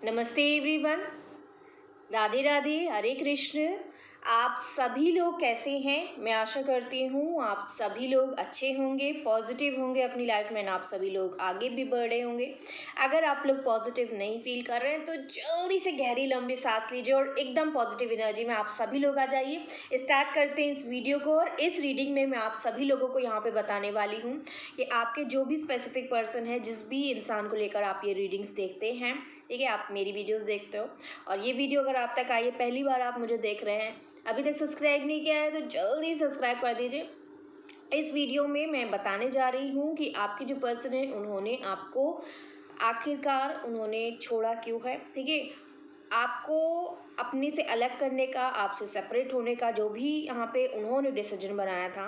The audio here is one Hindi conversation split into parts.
नमस्ते एवरीवन। राधे राधे, हरे कृष्ण। आप सभी लोग कैसे हैं? मैं आशा करती हूँ आप सभी लोग अच्छे होंगे, पॉजिटिव होंगे अपनी लाइफ में, आप सभी लोग आगे भी बढ़ रहे होंगे। अगर आप लोग पॉजिटिव नहीं फील कर रहे हैं तो जल्दी से गहरी लंबी सांस लीजिए और एकदम पॉजिटिव एनर्जी में आप सभी लोग आ जाइए। स्टार्ट करते हैं इस वीडियो को। और इस रीडिंग में मैं आप सभी लोगों को यहाँ पे बताने वाली हूँ कि आपके जो भी स्पेसिफिक पर्सन है, जिस भी इंसान को लेकर आप ये रीडिंग्स देखते हैं, ठीक है, आप मेरी वीडियोस देखते हो और ये वीडियो अगर आप तक आई है, पहली बार आप मुझे देख रहे हैं, अभी तक सब्सक्राइब नहीं किया है तो जल्दी सब्सक्राइब कर दीजिए। इस वीडियो में मैं बताने जा रही हूँ कि आपके जो पर्सन है उन्होंने आपको आखिरकार उन्होंने छोड़ा क्यों है। ठीक है, आपको अपने से अलग करने का, आपसे सेपरेट होने का जो भी यहाँ पे उन्होंने डिसीजन बनाया था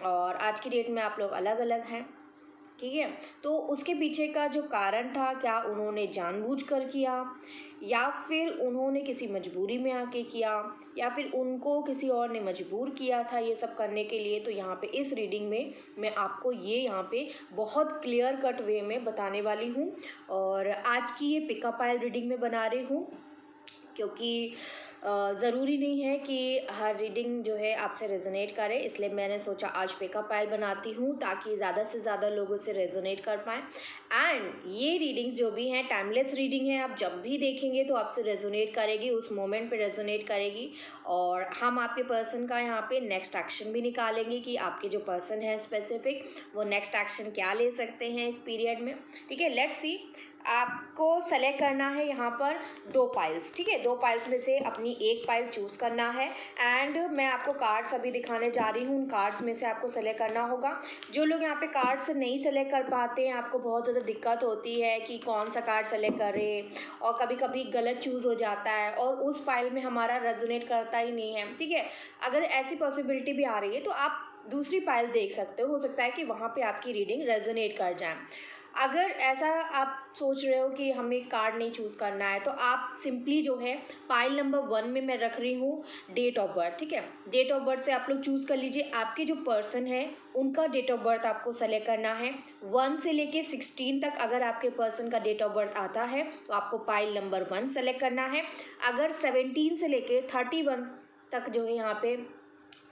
और आज की डेट में आप लोग अलग अलग हैं। ठीक है, तो उसके पीछे का जो कारण था, क्या उन्होंने जानबूझकर किया या फिर उन्होंने किसी मजबूरी में आके किया या फिर उनको किसी और ने मजबूर किया था ये सब करने के लिए, तो यहाँ पे इस रीडिंग में मैं आपको ये यहाँ पे बहुत क्लियर कट वे में बताने वाली हूँ। और आज की ये पिकअप आइल रीडिंग में बना रही हूँ क्योंकि ज़रूरी नहीं है कि हर रीडिंग जो है आपसे रेजोनेट करे, इसलिए मैंने सोचा आज पिकअप आइल बनाती हूँ ताकि ज़्यादा से ज़्यादा लोगों से रेजोनेट कर पाएँ। एंड ये रीडिंग्स जो भी हैं टाइमलेस रीडिंग है, आप जब भी देखेंगे तो आपसे रेजोनेट करेगी, उस मोमेंट पे रेजोनेट करेगी। और हम आपके पर्सन का यहाँ पे नेक्स्ट एक्शन भी निकालेंगे कि आपके जो पर्सन है स्पेसिफिक वो नेक्स्ट एक्शन क्या ले सकते हैं इस पीरियड में। ठीक है, लेट्स सी। आपको सेलेक्ट करना है यहाँ पर 2 पाइल्स। ठीक है, 2 पाइल्स में से अपनी एक पाइल चूज़ करना है एंड मैं आपको कार्ड्स अभी दिखाने जा रही हूँ। उन कार्ड्स में से आपको सेलेक्ट करना होगा। जो लोग यहाँ पे कार्ड्स नहीं सेलेक्ट कर पाते हैं, आपको बहुत ज़्यादा दिक्कत होती है कि कौन सा कार्ड सेलेक्ट करें और कभी कभी गलत चूज़ हो जाता है और उस पाइल में हमारा रेजोनेट करता ही नहीं है। ठीक है, अगर ऐसी पॉसिबिलिटी भी आ रही है तो आप दूसरी पाइल देख सकते हो सकता है कि वहाँ पे आपकी रीडिंग रेजोनेट कर जाए। अगर ऐसा आप सोच रहे हो कि हमें कार्ड नहीं चूज़ करना है तो आप सिंपली जो है पाइल नंबर 1 में मैं रख रही हूँ डेट ऑफ बर्थ। ठीक है, डेट ऑफ बर्थ से आप लोग चूज़ कर लीजिए। आपके जो पर्सन है उनका डेट ऑफ बर्थ आपको सेलेक्ट करना है 1 से लेके 16 तक। अगर आपके पर्सन का डेट ऑफ बर्थ आता है तो आपको पाइल नंबर 1 सेलेक्ट करना है। अगर 17 से लेके 31 तक जो है यहाँ पे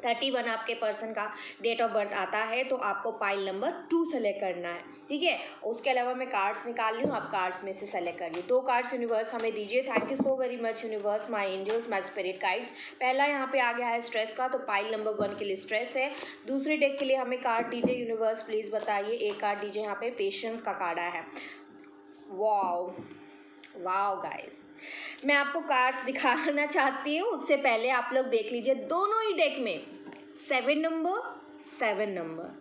31 आपके पर्सन का डेट ऑफ बर्थ आता है तो आपको पाइल नंबर 2 सेलेक्ट करना है। ठीक है, उसके अलावा मैं कार्ड्स निकाल रही हूँ, आप कार्ड्स में से सेलेक्ट करिए। 2 कार्ड्स यूनिवर्स हमें दीजिए। Thank you so very much universe, my angels, my spirit guides. पहला यहाँ पे आ गया है स्ट्रेस का, तो पाइल नंबर 1 के लिए स्ट्रेस है। दूसरे डेक के लिए हमें कार्ड दीजिए यूनिवर्स, प्लीज़ बताइए। एक कार्ड दीजिए, यहाँ पे पेशेंस का कार्ड आया है। वाओ वाओ गाइस, मैं आपको कार्ड्स दिखाना चाहती हूँ, उससे पहले आप लोग देख लीजिए दोनों ही डेक में 7 नंबर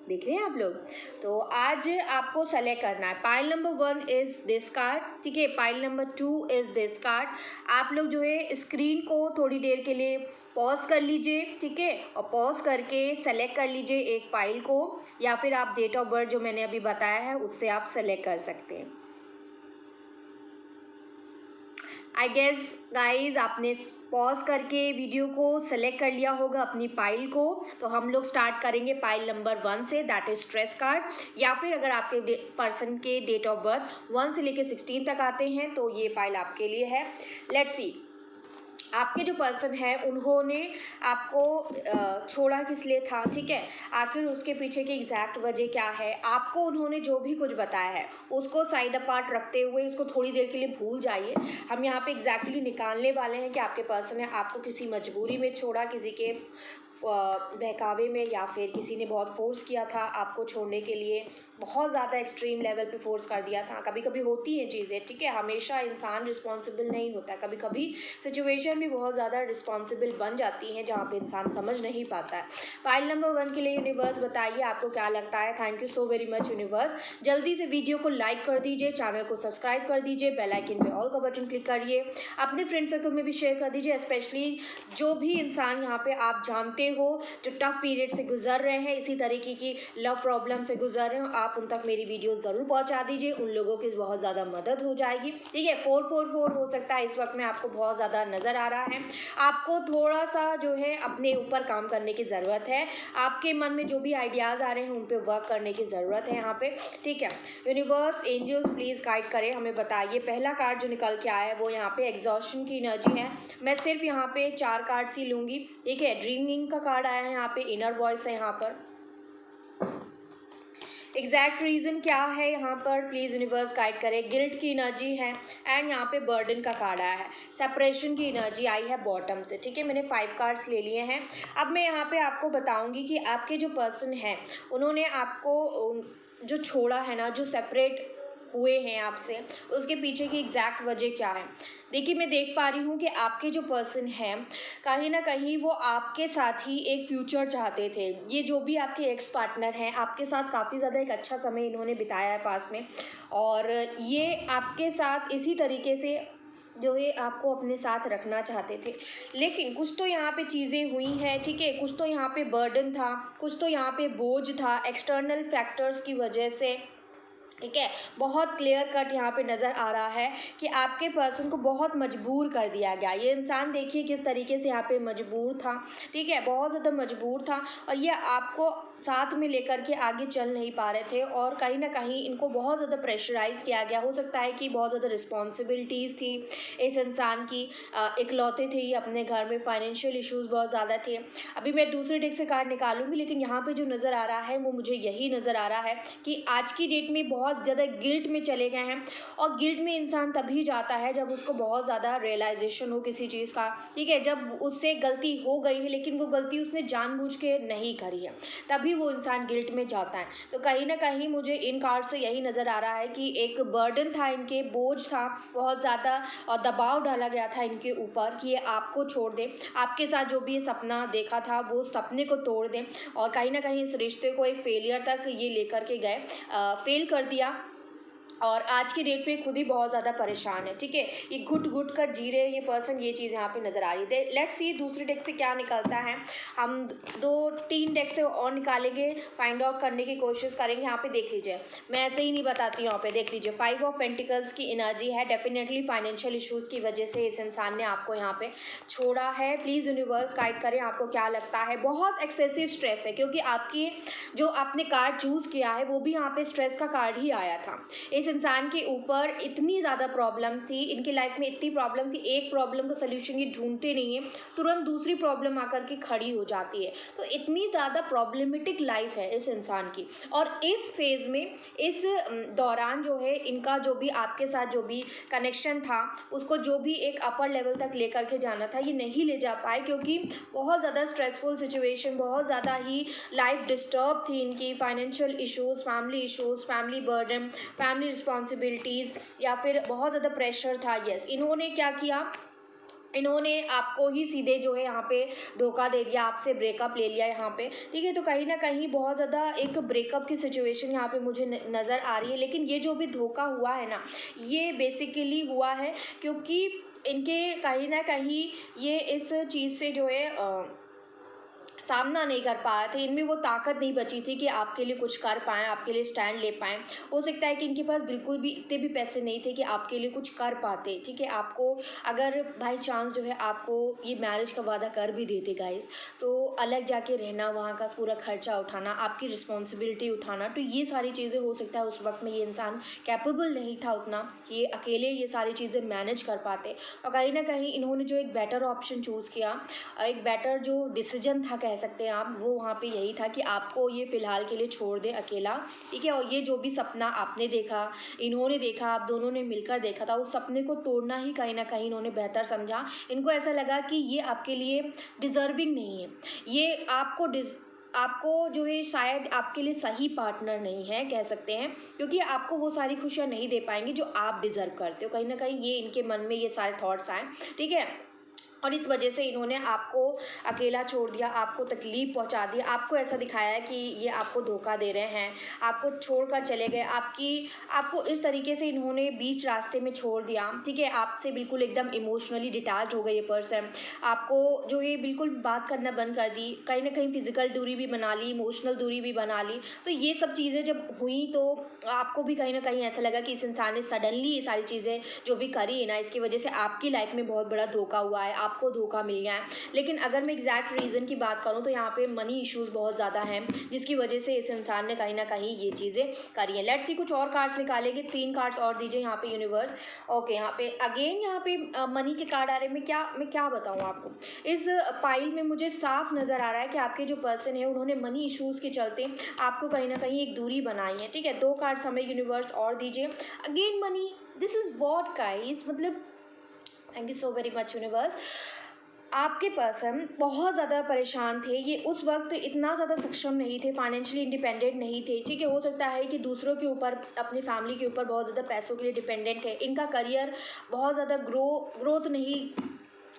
देख रहे हैं आप लोग। तो आज आपको सेलेक्ट करना है। Pile number 1 is this card. ठीक है, pile number 2 is this card. आप लोग जो है स्क्रीन को थोड़ी देर के लिए पॉज कर लीजिए। ठीक है, और पॉज करके सेलेक्ट कर लीजिए एक पाइल को, या फिर आप डेट ऑफ बर्थ जो मैंने अभी बताया है उससे आप सेलेक्ट कर सकते हैं। आई गेस गाइज आपने पॉज करके वीडियो को सेलेक्ट कर लिया होगा अपनी पाइल को। तो हम लोग स्टार्ट करेंगे पाइल नंबर 1 से, दैट इज स्ट्रेस कार्ड। या फिर अगर आपके पर्सन के डेट ऑफ बर्थ 1 से लेके 16 तक आते हैं तो ये पाइल आपके लिए है। लेट्स सी, आपके जो पर्सन है उन्होंने आपको छोड़ा किस लिए था। ठीक है, आखिर उसके पीछे की एग्जैक्ट वजह क्या है, आपको उन्होंने जो भी कुछ बताया है उसको साइड अपार्ट रखते हुए उसको थोड़ी देर के लिए भूल जाइए। हम यहाँ पे एग्जैक्टली निकालने वाले हैं कि आपके पर्सन है आपको किसी मजबूरी में छोड़ा, किसी के बहकावे में, या फिर किसी ने बहुत फोर्स किया था आपको छोड़ने के लिए, बहुत ज़्यादा एक्सट्रीम लेवल पे फोर्स कर दिया था। कभी कभी होती हैं चीज़ें। ठीक है, हमेशा इंसान रिस्पॉन्सिबल नहीं होता, कभी कभी सिचुएशन भी बहुत ज़्यादा रिस्पॉन्सिबल बन जाती हैं जहाँ पे इंसान समझ नहीं पाता है। फाइल नंबर 1 के लिए यूनिवर्स बताइए आपको क्या लगता है। Thank you so very much universe. जल्दी से वीडियो को लाइक कर दीजिए, चैनल को सब्सक्राइब कर दीजिए, बेल आइकन पे ऑल का बटन क्लिक करिए, अपने फ्रेंड सर्कल में भी शेयर कर दीजिए। स्पेशली जो भी इंसान यहाँ पे आप जानते हो, जो टफ पीरियड से गुजर रहे हैं, इसी तरीके की लव प्रॉब्लम से गुजर रहे हो, आप उन तक मेरी वीडियो ज़रूर पहुंचा दीजिए, उन लोगों की बहुत ज़्यादा मदद हो जाएगी। ठीक है, 444 हो सकता है इस वक्त में आपको बहुत ज़्यादा नज़र आ रहा है। आपको थोड़ा सा जो है अपने ऊपर काम करने की ज़रूरत है, आपके मन में जो भी आइडियाज़ आ रहे हैं उन पर वर्क करने की ज़रूरत है यहाँ पे। ठीक है, यूनिवर्स, एंजल्स प्लीज़ गाइड करें, हमें बताइए। पहला कार्ड जो निकल के आया है वो यहाँ पे एग्जॉशन की एनर्जी है। मैं सिर्फ यहाँ पे 4 कार्ड्स ही लूँगी। ठीक है, ड्रीमिंग का कार्ड आया है यहाँ पे, इनर वॉइस है यहाँ पर। एग्जैक्ट रीज़न क्या है यहाँ पर, प्लीज़ यूनिवर्स गाइड करें। गिल्ट की एनर्जी है एंड यहाँ पे बर्डन का कार्ड आया है। सेपरेशन की एनर्जी आई है बॉटम से। ठीक है, मैंने 5 कार्ड्स ले लिए हैं। अब मैं यहाँ पे आपको बताऊँगी कि आपके जो पर्सन हैं उन्होंने आपको जो छोड़ा है ना, जो सेपरेट हुए हैं आपसे, उसके पीछे की एग्जैक्ट वजह क्या है। देखिए, मैं देख पा रही हूँ कि आपके जो पर्सन हैं कहीं ना कहीं वो आपके साथ ही एक फ्यूचर चाहते थे। ये जो भी आपके एक्स पार्टनर हैं, आपके साथ काफ़ी ज़्यादा एक अच्छा समय इन्होंने बिताया है पास में, और ये आपके साथ इसी तरीके से जो है आपको अपने साथ रखना चाहते थे। लेकिन कुछ तो यहाँ पे चीज़ें हुई हैं। ठीक है, कुछ तो यहाँ पे बर्डन था, कुछ तो यहाँ पे बोझ था एक्सटर्नल फैक्टर्स की वजह से। ठीक है, बहुत क्लियर कट यहाँ पे नज़र आ रहा है कि आपके पर्सन को बहुत मजबूर कर दिया गया। ये इंसान देखिए किस तरीके से यहाँ पे मजबूर था। ठीक है, बहुत ज़्यादा मजबूर था, और ये आपको साथ में लेकर के आगे चल नहीं पा रहे थे, और कहीं ना कहीं इनको बहुत ज़्यादा प्रेशराइज़ किया गया। हो सकता है कि बहुत ज़्यादा रिस्पॉन्सिबिलिटीज़ थी इस इंसान की, इकलौते थे ये अपने घर में, फाइनेंशियल इश्यूज़ बहुत ज़्यादा थे। अभी मैं दूसरे डेक से कार्ड निकालूंगी, लेकिन यहाँ पे जो नज़र आ रहा है वो मुझे यही नज़र आ रहा है कि आज की डेट में बहुत ज़्यादा गिल्ट में चले गए हैं। और गिल्ट में इंसान तभी जाता है जब उसको बहुत ज़्यादा रियलाइजेशन हो किसी चीज़ का। ठीक है, जब उससे गलती हो गई है लेकिन वो गलती उसने जानबूझ के नहीं करी है, तभी वो इंसान गिल्ट में जाता है। तो कहीं ना कहीं मुझे इन कार्ड से यही नज़र आ रहा है कि एक बर्डन था, इनके बोझ था बहुत ज़्यादा, और दबाव डाला गया था इनके ऊपर कि ये आपको छोड़ दें, आपके साथ जो भी ये सपना देखा था वो सपने को तोड़ दें, और कहीं ना कहीं इस रिश्ते को एक फेलियर तक ये लेकर के गए, फेल कर दिया, और आज की डेट में खुद ही बहुत ज़्यादा परेशान है। ठीक है, ये घुट घुट कर जी रहे हैं ये पर्सन, ये चीज़ यहाँ पे नज़र आ रही है। लेट्स सी दूसरे डेक से क्या निकलता है। हम 2-3 डेक से और निकालेंगे, फाइंड आउट करने की कोशिश करेंगे। यहाँ पे देख लीजिए, मैं ऐसे ही नहीं बताती हूँ, यहाँ पे देख लीजिए 5 ऑफ पेंटिकल्स की एनर्जी है। डेफिनेटली फाइनेंशियल इशूज़ की वजह से इस इंसान ने आपको यहाँ पे छोड़ा है। प्लीज़ यूनिवर्स गाइड करें, आपको क्या लगता है। बहुत एक्सेसिव स्ट्रेस है, क्योंकि आपकी जो आपने कार्ड चूज़ किया है वो भी यहाँ पे स्ट्रेस का कार्ड ही आया था। इस इंसान के ऊपर इतनी ज़्यादा प्रॉब्लम्स थी, इनकी लाइफ में इतनी प्रॉब्लम्स थी, एक प्रॉब्लम का सल्यूशन ये ढूंढते नहीं है, तुरंत दूसरी प्रॉब्लम आकर के खड़ी हो जाती है। तो इतनी ज़्यादा प्रॉब्लमेटिक लाइफ है इस इंसान की, और इस फेज़ में, इस दौरान जो है इनका जो भी आपके साथ जो भी कनेक्शन था, उसको जो भी एक अपर लेवल तक लेकर के जाना था, ये नहीं ले जा पाए, क्योंकि बहुत ज़्यादा स्ट्रेसफुल सिचुएशन, बहुत ज़्यादा ही लाइफ डिस्टर्ब थी इनकी। Financial issues, family burden, family responsibilities, या फिर बहुत ज़्यादा प्रेशर था। यस, इन्होंने क्या किया, इन्होंने आपको ही सीधे जो है यहाँ पे धोखा दे दिया, आपसे ब्रेकअप ले लिया यहाँ पे। ठीक है, तो कहीं ना कहीं बहुत ज़्यादा एक ब्रेकअप की सिचुएशन यहाँ पे मुझे नज़र आ रही है। लेकिन ये जो भी धोखा हुआ है ना, ये बेसिकली हुआ है क्योंकि इनके कहीं ना कहीं ये इस चीज़ से जो है सामना नहीं कर पा रहे थे, इनमें वो ताकत नहीं बची थी कि आपके लिए कुछ कर पाएँ, आपके लिए स्टैंड ले पाएँ। हो सकता है कि इनके पास बिल्कुल भी इतने भी पैसे नहीं थे कि आपके लिए कुछ कर पाते। ठीक है, आपको अगर बाई चांस जो है आपको ये मैरिज का वादा कर भी देते गाइस, तो अलग जाके रहना, वहाँ का पूरा खर्चा उठाना, आपकी रिस्पॉन्सिबिलिटी उठाना, तो ये सारी चीज़ें हो सकता है उस वक्त में ये इंसान कैपेबल नहीं था उतना कि ये अकेले ये सारी चीज़ें मैनेज कर पाते। और कहीं ना कहीं इन्होंने जो एक बेटर ऑप्शन चूज़ किया, एक बेटर जो डिसीजन था कह सकते हैं आप, वो वहाँ पे यही था कि आपको ये फ़िलहाल के लिए छोड़ दें अकेला। ठीक है, और ये जो भी सपना आपने देखा, इन्होंने देखा, आप दोनों ने मिलकर देखा था, उस सपने को तोड़ना ही कहीं ना कहीं इन्होंने बेहतर समझा। इनको ऐसा लगा कि ये आपके लिए डिज़र्विंग नहीं है, ये आपको जो है शायद आपके लिए सही पार्टनर नहीं है कह सकते हैं, क्योंकि आपको वो सारी खुशियाँ नहीं दे पाएंगे जो आप डिज़र्व करते हो। कहीं ना कहीं ये इनके मन में ये सारे थॉट्स आए। ठीक है, और इस वजह से इन्होंने आपको अकेला छोड़ दिया, आपको तकलीफ़ पहुंचा दी, आपको ऐसा दिखाया है कि ये आपको धोखा दे रहे हैं, आपको छोड़कर चले गए, आपको इस तरीके से इन्होंने बीच रास्ते में छोड़ दिया, ठीक है। आपसे बिल्कुल एकदम इमोशनली डिटैच हो गए ये पर्सन, आपको जो ये बिल्कुल बात करना बंद कर दी, कहीं ना कहीं फिज़िकल दूरी भी बना ली, इमोशनल दूरी भी बना ली। तो ये सब चीज़ें जब हुई तो आपको भी कहीं ना कहीं ऐसा लगा कि इस इंसान ने सडनली ये सारी चीज़ें जो भी करी है ना, इसकी वजह से आपकी लाइफ में बहुत बड़ा धोखा हुआ है, आपको धोखा मिल गया है। लेकिन अगर मैं एग्जैक्ट रीज़न की बात करूँ तो यहाँ पे मनी इश्यूज़ बहुत ज़्यादा हैं, जिसकी वजह से इस इंसान ने कहीं ना कहीं ये चीज़ें करी हैं। लेट्स सी कुछ और कार्ड्स निकालेंगे, 3 कार्ड्स और दीजिए यहाँ पे यूनिवर्स। ओके, यहाँ पे अगेन यहाँ पे मनी के कार्ड आ रहे हैं। मैं क्या बताऊँ आपको, इस पाइल में मुझे साफ नज़र आ रहा है कि आपके जो पर्सन है उन्होंने मनी इश्यूज़ के चलते आपको कहीं ना कहीं एक दूरी बनाई है, ठीक है। 2 कार्ड्स हमें यूनिवर्स और दीजिए। Again money, this is what guys, मतलब thank you so very much universe. आपके पर्सन बहुत ज़्यादा परेशान थे, ये उस वक्त इतना ज़्यादा सक्षम नहीं थे, फाइनेंशियली इंडिपेंडेंट नहीं थे, ठीक है। हो सकता है कि दूसरों के ऊपर, अपनी फैमिली के ऊपर बहुत ज़्यादा पैसों के लिए डिपेंडेंट है। इनका करियर बहुत ज़्यादा ग्रोथ नहीं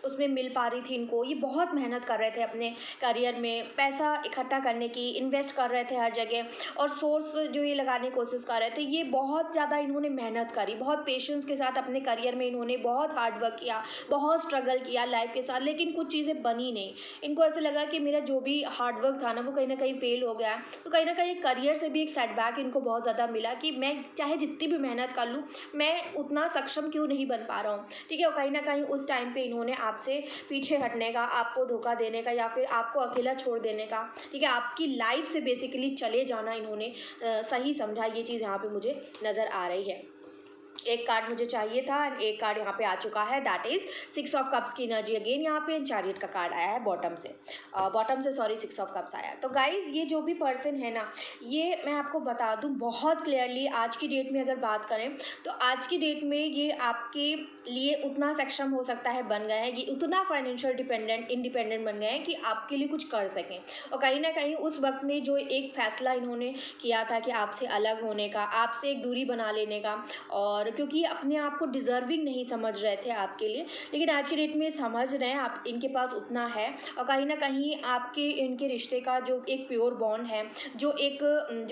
उसमें मिल पा रही थी इनको। ये बहुत मेहनत कर रहे थे अपने करियर में, पैसा इकट्ठा करने की, इन्वेस्ट कर रहे थे हर जगह, और सोर्स जो ये लगाने की कोशिश कर रहे थे। ये बहुत ज़्यादा इन्होंने मेहनत करी, बहुत पेशेंस के साथ अपने करियर में इन्होंने बहुत हार्डवर्क किया, बहुत स्ट्रगल किया लाइफ के साथ, लेकिन कुछ चीज़ें बनी नहीं। इनको ऐसा लगा कि मेरा जो भी हार्डवर्क था ना वो कहीं ना कहीं फेल हो गया। तो कहीं ना कहीं करियर से भी एक सेटबैक इनको बहुत ज़्यादा मिला कि मैं चाहे जितनी भी मेहनत कर लूँ, मैं उतना सक्षम क्यों नहीं बन पा रहा हूँ, ठीक है। और कहीं ना कहीं उस टाइम पे इन्होंने आपसे पीछे हटने का, आपको धोखा देने का, या फिर आपको अकेला छोड़ देने का, ठीक है, आपकी लाइफ से बेसिकली चले जाना इन्होंने सही समझा। ये चीज़ यहाँ पे मुझे नज़र आ रही है। एक कार्ड मुझे चाहिए था एंड एक कार्ड यहाँ पे आ चुका है, दैट इज 6 ऑफ कप्स की एनर्जी अगेन यहाँ पे। चैरियट का कार्ड आया है बॉटम से सॉरी 6 ऑफ कप्स आया। तो गाइज ये जो भी पर्सन है ना, ये मैं आपको बता दूँ बहुत क्लियरली, आज की डेट में अगर बात करें तो आज की डेट में ये आपके लिए उतना सक्षम हो सकता है, बन गए हैं, ये उतना फाइनेंशियल इंडिपेंडेंट बन गए हैं कि आपके लिए कुछ कर सकें। और कहीं ना कहीं उस वक्त में जो एक फैसला इन्होंने किया था कि आपसे अलग होने का, आपसे एक दूरी बना लेने का, और क्योंकि अपने आप को डिज़र्विंग नहीं समझ रहे थे आपके लिए, लेकिन आज की डेट में समझ रहे हैं आप, इनके पास उतना है। और कहीं ना कहीं आपके इनके रिश्ते का जो एक प्योर बॉन्ड है, जो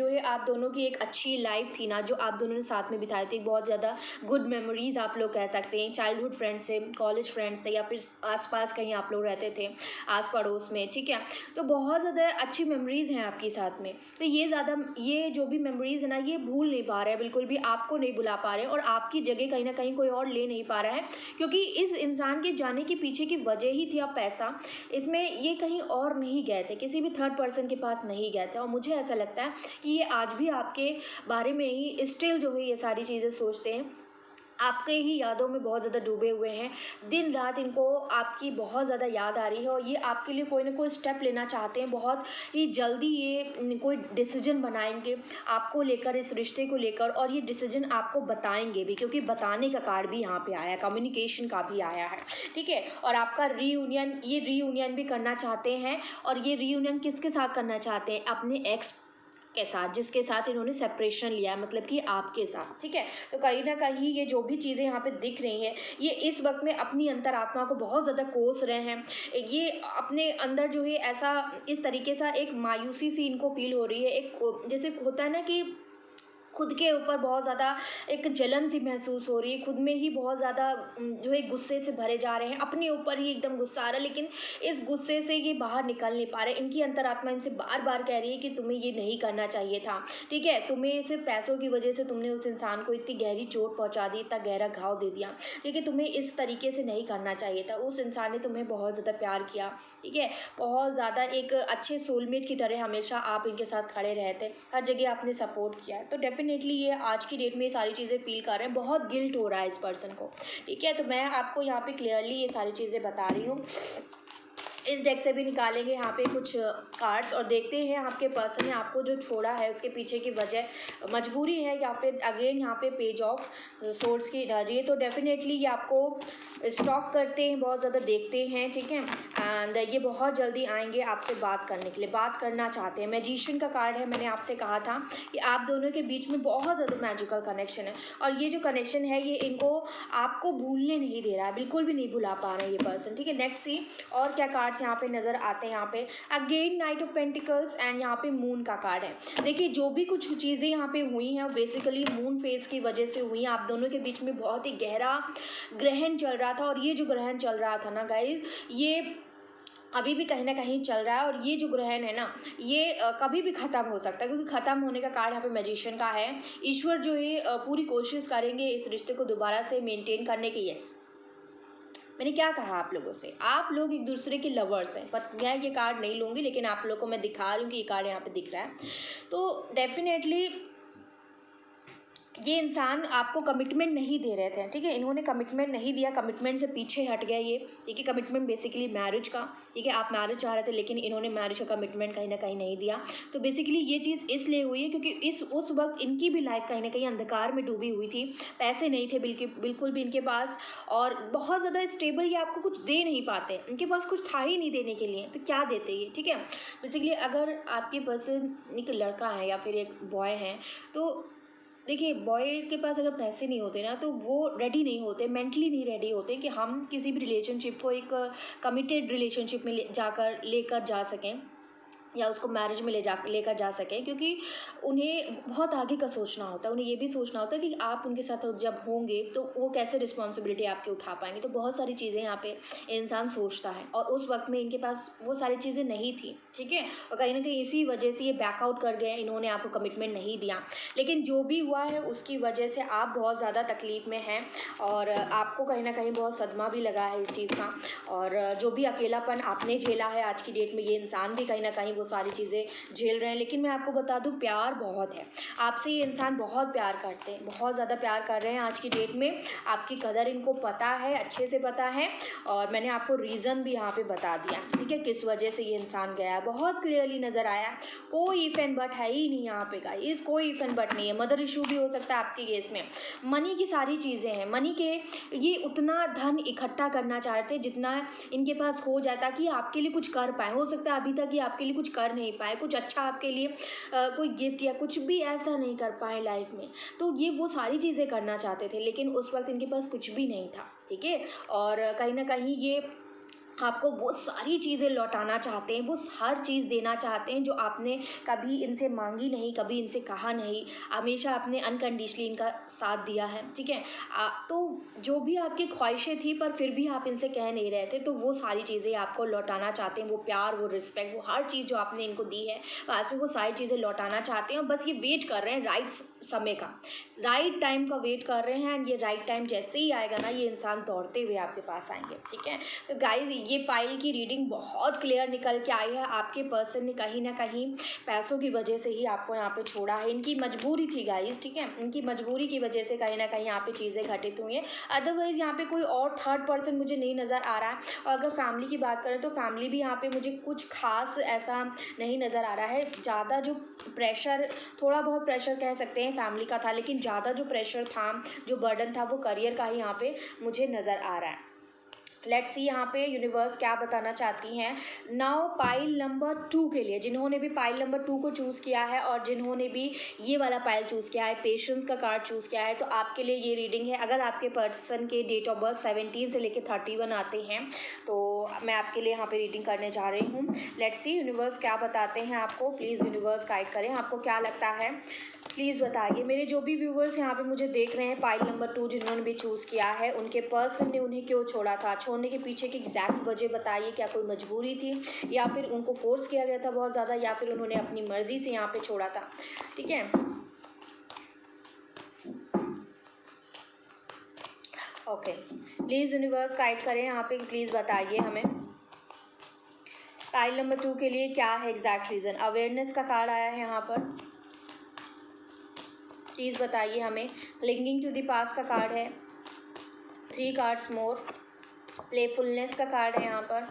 है आप दोनों की एक अच्छी लाइफ थी ना, जो आप दोनों ने साथ में बिताई थी, बहुत ज़्यादा गुड मेमोरीज़ आप लोग कह सकते हैं, चाइल्डहुड फ्रेंड्स से, कॉलेज फ्रेंड्स से, या फिर आसपास कहीं आप लोग रहते थे आस पड़ोस में, ठीक है। तो बहुत ज़्यादा अच्छी मेमोरीज़ हैं आपके साथ में। तो ये जो भी मेमोरीज़ है ना, ये भूल नहीं पा रहे हैं, बिल्कुल भी आपको नहीं भुला पा रहे हैं, और आपकी जगह कहीं ना कहीं कोई और ले नहीं पा रहा है, क्योंकि इस इंसान के जाने के पीछे की वजह ही थी अब पैसा। इसमें ये कहीं और नहीं गए थे, किसी भी थर्ड पर्सन के पास नहीं गए थे। और मुझे ऐसा लगता है कि ये आज भी आपके बारे में ही स्टिल जो है ये सारी चीज़ें सोचते हैं, आपके ही यादों में बहुत ज़्यादा डूबे हुए हैं। दिन रात इनको आपकी बहुत ज़्यादा याद आ रही है, और ये आपके लिए कोई ना कोई स्टेप लेना चाहते हैं। बहुत ही जल्दी ये कोई डिसीजन बनाएंगे आपको लेकर, इस रिश्ते को लेकर, और ये डिसीजन आपको बताएंगे भी, क्योंकि बताने का कार्ड भी यहाँ पे आया है, कम्युनिकेशन का भी आया है, ठीक है। और आपका रीयूनियन भी करना चाहते हैं, और ये रीयूनियन किसके साथ करना चाहते हैं? अपने एक्स के साथ, जिसके साथ इन्होंने सेपरेशन लिया है, मतलब कि आपके साथ, ठीक है। तो कहीं ना कहीं ये जो भी चीज़ें यहाँ पे दिख रही हैं, ये इस वक्त में अपनी अंतरात्मा को बहुत ज़्यादा कोस रहे हैं। ये अपने अंदर जो है ऐसा, इस तरीके से एक मायूसी सी इनको फील हो रही है, एक जैसे होता है ना कि खुद के ऊपर बहुत ज़्यादा एक जलन सी महसूस हो रही है, खुद में ही बहुत ज़्यादा जो है गुस्से से भरे जा रहे हैं, अपने ऊपर ही एकदम गुस्सा आ रहा है, लेकिन इस गुस्से से ये बाहर निकल नहीं पा रहे। इनकी अंतरात्मा इनसे बार बार कह रही है कि तुम्हें ये नहीं करना चाहिए था, ठीक है। तुम्हें सिर्फ पैसों की वजह से तुमने उस इंसान को इतनी गहरी चोट पहुँचा दी, इतना गहरा घाव दे दिया, ठीक है। तुम्हें इस तरीके से नहीं करना चाहिए था। उस इंसान ने तुम्हें बहुत ज़्यादा प्यार किया, ठीक है, बहुत ज़्यादा एक अच्छे सोलमेट की तरह हमेशा आप इनके साथ खड़े रहते, हर जगह आपने सपोर्ट किया। तो डेफिनेटली ये आज की डेट में ये सारी चीज़ें फील कर रहे हैं, बहुत गिल्ट हो रहा है इस पर्सन को, ठीक है। तो मैं आपको यहाँ पे क्लियरली ये सारी चीज़ें बता रही हूँ। इस डेक से भी निकालेंगे यहाँ पे कुछ कार्ड्स और देखते हैं आपके पर्सन ने आपको जो छोड़ा है उसके पीछे की वजह मजबूरी है या फिर अगेन यहाँ पे पेज ऑफ सोर्ड्स की एनर्जी है। तो डेफिनेटली ये आपको स्टॉक करते हैं, बहुत ज़्यादा देखते हैं, ठीक है। एंड ये बहुत जल्दी आएंगे आपसे बात करने के लिए, बात करना चाहते हैं। मैजिशियन का कार्ड है, मैंने आपसे कहा था कि आप दोनों के बीच में बहुत ज़्यादा मैजिकल कनेक्शन है और ये जो कनेक्शन है ये इनको आपको भूलने नहीं दे रहा है, बिल्कुल भी नहीं भुला पा रहे हैं ये पर्सन, ठीक है। नेक्स्ट सी और क्या कार्ड्स यहाँ पे नज़र आते हैं। यहाँ पे again night of pentacles and यहाँ पे मून का कार्ड है। देखिए जो भी कुछ चीज़ें यहाँ पे हुई हैं वो बेसिकली मून फेज की वजह से हुई हैं। आप दोनों के बीच में बहुत ही गहरा ग्रहण चल रहा था और ये जो ग्रहण चल रहा था ना गाइज, ये अभी भी कहीं ना कहीं चल रहा है और ये जो ग्रहण है ना ये कभी भी ख़त्म हो सकता है, क्योंकि ख़त्म होने का कार्ड यहाँ पे मैजिशियन का है। ईश्वर जो है पूरी कोशिश करेंगे इस रिश्ते को दोबारा से मेंटेन करने की। यस, मैंने क्या कहा आप लोगों से, आप लोग एक दूसरे के लवर्स हैं, पर मैं ये कार्ड नहीं लूँगी लेकिन आप लोगों को मैं दिखा रही हूँ कि ये कार्ड यहाँ पे दिख रहा है। तो डेफिनेटली ये इंसान आपको कमिटमेंट नहीं दे रहे थे, ठीक है। इन्होंने कमिटमेंट नहीं दिया, कमिटमेंट से पीछे हट गया ये, ठीक है। कमिटमेंट बेसिकली मैरिज का, ठीक है। आप मैरिज चाह रहे थे लेकिन इन्होंने मैरिज का कमिटमेंट कहीं ना कहीं नहीं दिया। तो बेसिकली ये चीज़ इसलिए हुई है क्योंकि उस वक्त इनकी भी लाइफ कहीं ना कहीं अंधकार में डूबी हुई थी, पैसे नहीं थे बिल्कुल भी इनके पास और बहुत ज़्यादा स्टेबल ये आपको कुछ दे नहीं पाते, इनके पास कुछ था ही नहीं देने के लिए, तो क्या देते ये, ठीक है। बेसिकली अगर आपके पर्सन एक लड़का है या फिर एक बॉय है, तो देखिए बॉय के पास अगर पैसे नहीं होते ना तो वो रेडी नहीं होते, मेंटली नहीं रेडी होते कि हम किसी भी रिलेशनशिप को एक कमिटेड रिलेशनशिप में लेकर जा सकें या उसको मैरिज में लेकर जा सकें, क्योंकि उन्हें बहुत आगे का सोचना होता है। उन्हें ये भी सोचना होता है कि आप उनके साथ जब होंगे तो वो कैसे रिस्पॉन्सिबिलिटी आपकी उठा पाएंगे। तो बहुत सारी चीज़ें यहाँ पे इंसान सोचता है और उस वक्त में इनके पास वो सारी चीज़ें नहीं थी, ठीक है। और कहीं ना कहीं इसी वजह से ये बैकआउट कर गए, इन्होंने आपको कमिटमेंट नहीं दिया। लेकिन जो भी हुआ है उसकी वजह से आप बहुत ज़्यादा तकलीफ़ में हैं और आपको कहीं ना कहीं बहुत सदमा भी लगा है इस चीज़ का। और जो भी अकेलापन आपने झेला है आज की डेट में, ये इंसान भी कहीं ना कहीं वो सारी चीज़ें झेल रहे हैं। लेकिन मैं आपको बता दूं प्यार बहुत है आपसे, ये इंसान बहुत प्यार करते हैं, बहुत ज़्यादा प्यार कर रहे हैं आज की डेट में। आपकी कदर इनको पता है, अच्छे से पता है और मैंने आपको रीज़न भी यहाँ पे बता दिया, ठीक है, किस वजह से ये इंसान गया है, बहुत क्लियरली नज़र आया। कोई इफ एंड बट है ही नहीं यहाँ पे गाइस, कोई इफ एंड बट नहीं है। मदर इशू भी हो सकता है आपके केस में, मनी की सारी चीज़ें हैं, मनी के ये उतना धन इकट्ठा करना चाहते हैं जितना इनके पास हो जाता कि आपके लिए कुछ कर पाए। हो सकता है अभी तक ये आपके लिए कुछ कर नहीं पाए, कुछ अच्छा आपके लिए कोई गिफ्ट या कुछ भी ऐसा नहीं कर पाए लाइफ में। तो ये वो सारी चीज़ें करना चाहते थे लेकिन उस वक्त इनके पास कुछ भी नहीं था, ठीक है। और कहीं ना कहीं ये आपको वो सारी चीज़ें लौटाना चाहते हैं, वो हर चीज़ देना चाहते हैं जो आपने कभी इनसे मांगी नहीं, कभी इनसे कहा नहीं, हमेशा आपने अनकंडीशनली इनका साथ दिया है, ठीक है। तो जो भी आपकी ख्वाहिशें थी पर फिर भी आप इनसे कह नहीं रहे थे, तो वो सारी चीज़ें आपको लौटाना चाहते हैं। वो प्यार, वो रिस्पेक्ट, वो हर चीज़ जो आपने इनको दी है आज में वो सारी चीज़ें लौटाना चाहते हैं। बस ये वेट कर रहे हैं राइट समय का, राइट टाइम का वेट कर रहे हैं एंड ये राइट टाइम जैसे ही आएगा ना ये इंसान दौड़ते हुए आपके पास आएंगे, ठीक है। तो गाइज ये पाइल की रीडिंग बहुत क्लियर निकल के आई है। आपके पर्सन ने कहीं ना कहीं पैसों की वजह से ही आपको यहाँ पे छोड़ा है, इनकी मजबूरी थी गाइज, ठीक है। इनकी मजबूरी की वजह से कहीं ना कहीं यहाँ पे चीज़ें घटित हुई हैं। अदरवाइज़ यहाँ पे कोई और थर्ड पर्सन मुझे नहीं नज़र आ रहा है। और अगर फैमिली की बात करें तो फैमिली भी यहाँ पे मुझे कुछ खास ऐसा नहीं नज़र आ रहा है। ज़्यादा जो प्रेशर, थोड़ा बहुत प्रेशर कह सकते हैं फैमिली का था, लेकिन ज़्यादा जो प्रेशर था, जो बर्डन था, वो करियर का ही यहाँ पे मुझे नज़र आ रहा है। लेट्स सी यहाँ पे यूनिवर्स क्या बताना चाहती हैं। नाउ पाइल नंबर 2 के लिए, जिन्होंने भी पाइल नंबर 2 को चूज़ किया है और जिन्होंने भी ये वाला पाइल चूज़ किया है, पेशेंस का कार्ड चूज़ किया है, तो आपके लिए ये रीडिंग है। अगर आपके पर्सन के डेट ऑफ बर्थ 17 से लेकर 31 आते हैं तो मैं आपके लिए यहाँ पे रीडिंग करने जा रही हूँ। लेट्स सी यूनिवर्स क्या बताते हैं आपको। प्लीज़ यूनिवर्स गाइड करें, आपको क्या लगता है प्लीज़ बताइए। मेरे जो भी व्यूवर्स यहाँ पे मुझे देख रहे हैं, पाइल नंबर 2 जिन्होंने भी चूज़ किया है, उनके पर्सन ने उन्हें क्यों छोड़ा था, छोड़ने के पीछे की एग्जैक्ट वजह बताइए। क्या कोई मजबूरी थी या फिर उनको फोर्स किया गया था बहुत ज़्यादा, या फिर उन्होंने अपनी मर्ज़ी से यहाँ पे छोड़ा था, ठीक है। ओके, प्लीज़ यूनिवर्स गाइड करें यहाँ पे, प्लीज़ बताइए हमें पाइल नंबर 2 के लिए क्या है एग्जैक्ट रीज़न। अवेयरनेस का कार्ड आया है यहाँ पर, प्लीज़ बताइए हमें। लिंकिंग टू द पास्ट का कार्ड है, 3 कार्ड्स मोर। प्लेफुलनेस का कार्ड है यहाँ पर,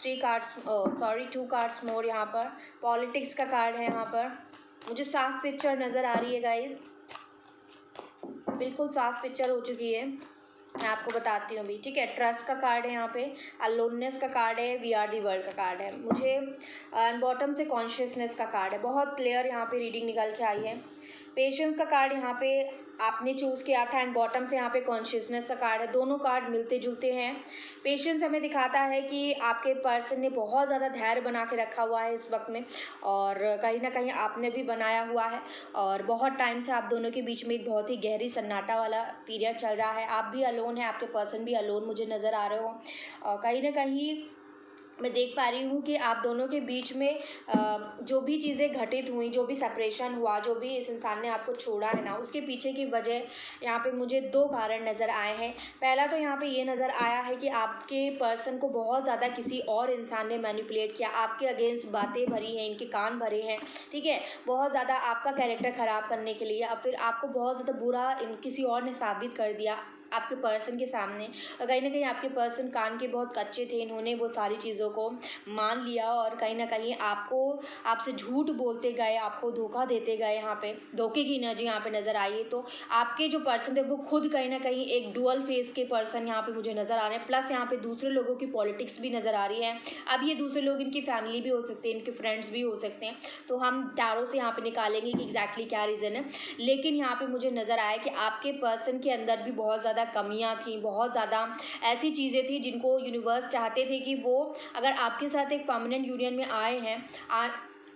टू कार्ड्स मोर यहाँ पर। पॉलिटिक्स का कार्ड है यहाँ पर। मुझे साफ पिक्चर नज़र आ रही है गाइस, बिल्कुल साफ पिक्चर हो चुकी है। मैं आपको बताती हूँ अभी, ठीक है। ट्रस्ट का कार्ड है यहाँ पे, अलोननेस का कार्ड है, वी आर दी वर्ल्ड का कार्ड है मुझे, एंड बॉटम से कॉन्शियसनेस का कार्ड है। बहुत क्लियर यहाँ पे रीडिंग निकल के आई है। पेशेंस का कार्ड यहाँ पे आपने चूज़ किया था, एंड बॉटम से यहाँ पे कॉन्शियसनेस का कार्ड है। दोनों कार्ड मिलते जुलते हैं। पेशेंस हमें दिखाता है कि आपके पर्सन ने बहुत ज़्यादा धैर्य बना के रखा हुआ है इस वक्त में, और कहीं ना कहीं आपने भी बनाया हुआ है, और बहुत टाइम से आप दोनों के बीच में एक बहुत ही गहरी सन्नाटा वाला पीरियड चल रहा है। आप भी अलोन है, आपके पर्सन भी अलोन मुझे नज़र आ रहे हो। कहीं ना कहीं मैं देख पा रही हूँ कि आप दोनों के बीच में जो भी चीज़ें घटित हुई, जो भी सेपरेशन हुआ, जो भी इस इंसान ने आपको छोड़ा है ना, उसके पीछे की वजह यहाँ पे मुझे दो कारण नज़र आए हैं। पहला तो यहाँ पे ये नज़र आया है कि आपके पर्सन को बहुत ज़्यादा किसी और इंसान ने मैनिपुलेट किया, आपके अगेंस्ट बातें भरी हैं, इनके कान भरे हैं, ठीक है, बहुत ज़्यादा आपका कैरेक्टर ख़राब करने के लिए। अब फिर आपको बहुत ज़्यादा बुरा किसी और ने साबित कर दिया आपके पर्सन के सामने, और कहीं ना कहीं आपके पर्सन कान के बहुत कच्चे थे। इन्होंने वो सारी चीज़ों को मान लिया, और कहीं ना कहीं आपसे झूठ बोलते गए, आपको धोखा देते गए। यहाँ पे धोखे की एनर्जी यहाँ पे नज़र आई है। तो आपके जो पर्सन थे वो खुद कहीं ना कहीं एक डुअल फेस के पर्सन यहाँ पे मुझे नज़र आ रहे हैं। प्लस यहाँ पे दूसरे लोगों की पॉलिटिक्स भी नज़र आ रही है। अब ये दूसरे लोग इनकी फैमिली भी हो सकते हैं, इनके फ्रेंड्स भी हो सकते हैं, तो हम टैरो से यहाँ पे निकालेंगे कि एग्जैक्टली क्या रीज़न है। लेकिन यहाँ पे मुझे नज़र आया कि आपके पर्सन के अंदर भी बहुत ज़्यादा कमियां थी, बहुत ज़्यादा ऐसी चीज़ें थी जिनको यूनिवर्स चाहते थे कि वो अगर आपके साथ एक परमानेंट यूनियन में आए हैं,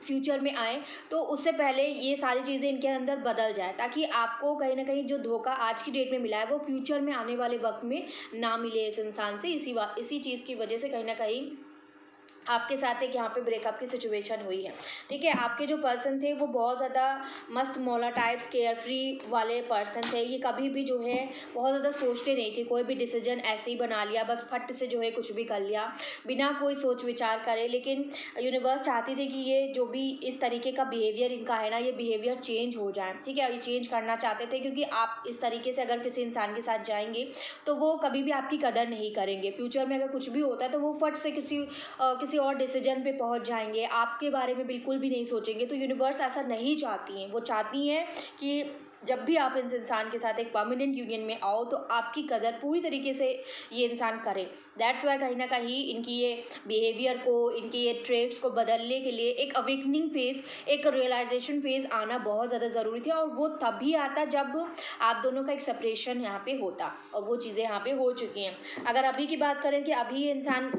फ्यूचर में आए, तो उससे पहले ये सारी चीज़ें इनके अंदर बदल जाए, ताकि आपको कहीं ना कहीं जो धोखा आज की डेट में मिला है वो फ्यूचर में आने वाले वक्त में ना मिले इस इंसान से। इसी चीज़ की वजह से कहीं ना कहीं आपके साथ एक यहाँ पे ब्रेकअप की सिचुएशन हुई है, ठीक है। आपके जो पर्सन थे वो बहुत ज़्यादा मस्त मौला टाइप्स केयर फ्री वाले पर्सन थे। ये कभी भी जो है बहुत ज़्यादा सोचते नहीं थे, कोई भी डिसीजन ऐसे ही बना लिया, बस फट से जो है कुछ भी कर लिया बिना कोई सोच विचार करे। लेकिन यूनिवर्स चाहती थी कि ये जो भी इस तरीके का बिहेवियर इनका है ना, ये बिहेवियर चेंज हो जाए, ठीक है। ये चेंज करना चाहते थे, क्योंकि आप इस तरीके से अगर किसी इंसान के साथ जाएंगे तो वो कभी भी आपकी कदर नहीं करेंगे। फ्यूचर में अगर कुछ भी होता है तो वो फट से किसी और डिसीजन पे पहुंच जाएंगे, आपके बारे में बिल्कुल भी नहीं सोचेंगे। तो यूनिवर्स ऐसा नहीं चाहती हैं। वो चाहती हैं कि जब भी आप इस इंसान के साथ एक परमानेंट यूनियन में आओ तो आपकी कदर पूरी तरीके से ये इंसान करे। दैट्स वाई कहीं ना कहीं इनकी ये बिहेवियर को, इनके ये ट्रेड्स को बदलने के लिए एक अवेकनिंग फेज़, एक रियलाइजेशन फेज़ आना बहुत ज़्यादा ज़रूरी थी। और वो तभी आता जब आप दोनों का एक सेपरेशन यहाँ पे होता, और वो चीज़ें यहाँ पे हो चुकी हैं। अगर अभी की बात करें कि अभी ये इंसान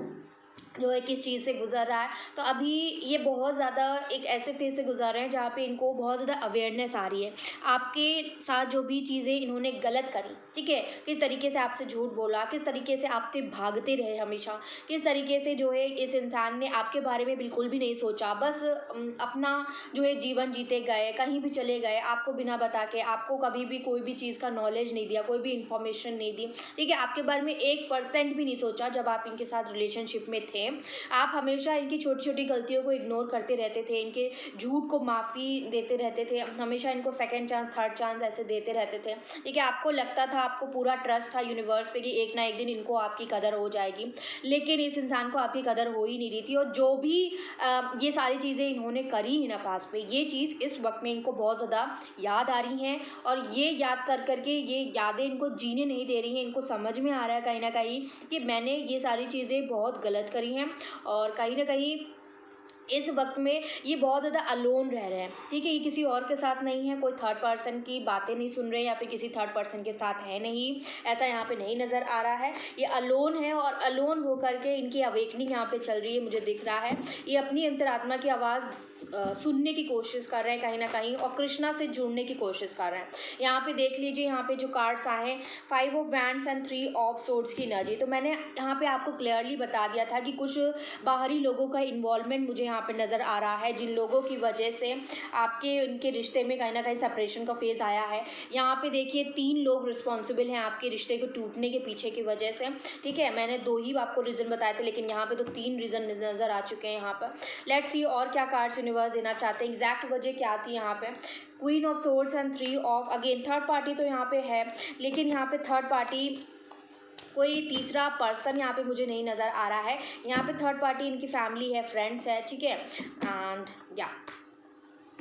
जो है किस चीज़ से गुजर रहा है, तो अभी ये बहुत ज़्यादा एक ऐसे फेज से गुजर रहे हैं जहाँ पे इनको बहुत ज़्यादा अवेयरनेस आ रही है। आपके साथ जो भी चीज़ें इन्होंने गलत करी, ठीक है, किस तरीके से आपसे झूठ बोला, किस तरीके से आपसे भागते रहे हमेशा, किस तरीके से जो है इस इंसान ने आपके बारे में बिल्कुल भी नहीं सोचा, बस अपना जो है जीवन जीते गए, कहीं भी चले गए, आपको बिना बता के, आपको कभी भी कोई भी चीज़ का नॉलेज नहीं दिया, कोई भी इन्फॉर्मेशन नहीं दी, ठीक है, आपके बारे में 1% भी नहीं सोचा। जब आप इनके साथ रिलेशनशिप में थे, आप हमेशा इनकी छोटी छोटी गलतियों को इग्नोर करते रहते थे, इनके झूठ को माफ़ी देते रहते थे, हमेशा इनको सेकंड चांस, थर्ड चांस ऐसे देते रहते थे, ठीक है। आपको लगता था, आपको पूरा ट्रस्ट था यूनिवर्स पे कि एक ना एक दिन इनको आपकी कदर हो जाएगी, लेकिन इस इंसान को आपकी कदर हो ही नहीं रही थी। और जो भी ये सारी चीज़ें इन्होंने करी है ना पास्ट में, ये चीज़ इस वक्त में इनको बहुत ज़्यादा याद आ रही हैं, और ये याद कर करके ये यादें इनको जीने नहीं दे रही हैं। इनको समझ में आ रहा है कहीं ना कहीं कि मैंने ये सारी चीज़ें बहुत गलत करी हैं, और कहीं ना कहीं इस वक्त में ये बहुत ज़्यादा अलोन रह रहे हैं, ठीक है। ये किसी और के साथ नहीं है, कोई थर्ड पर्सन की बातें नहीं सुन रहे, या फिर किसी थर्ड पर्सन के साथ है नहीं, ऐसा यहाँ पे नहीं नज़र आ रहा है। ये अलोन है, और अलोन होकर के इनकी अवेकनिंग यहाँ पे चल रही है, मुझे दिख रहा है। ये अपनी अंतरात्मा की आवाज़ सुनने की कोशिश कर रहे हैं कहीं ना कहीं, और कृष्णा से जुड़ने की कोशिश कर रहे हैं। यहाँ पे देख लीजिए, यहाँ पे जो कार्ड्स आए हैं, 5 of wands and 3 of swords की एनर्जी। तो मैंने यहाँ पे आपको क्लियरली बता दिया था कि कुछ बाहरी लोगों का इन्वॉल्वमेंट मुझे यहाँ पे नज़र आ रहा है, जिन लोगों की वजह से आपके उनके रिश्ते में कहीं ना कहीं सेपरेशन का फेज़ आया है। यहाँ पे देखिए 3 लोग रिस्पॉन्सिबल हैं आपके रिश्ते को टूटने के पीछे की वजह से, ठीक है। मैंने 2 ही आपको रीज़न बताए थे, लेकिन यहाँ पे तो 3 रीज़न नज़र आ चुके हैं यहाँ पर। लेट्स सी और क्या कार्ड्स यूनिवर्स देना चाहते हैं, एग्जैक्ट वजह क्या थी यहाँ पे। Queen of swords and 3 of, again third party तो यहाँ पे है, लेकिन यहाँ पे थर्ड पार्टी कोई तीसरा पर्सन यहाँ पे मुझे नहीं नज़र आ रहा है। यहाँ पे थर्ड पार्टी इनकी फैमिली है, फ्रेंड्स है, ठीक है, एंड या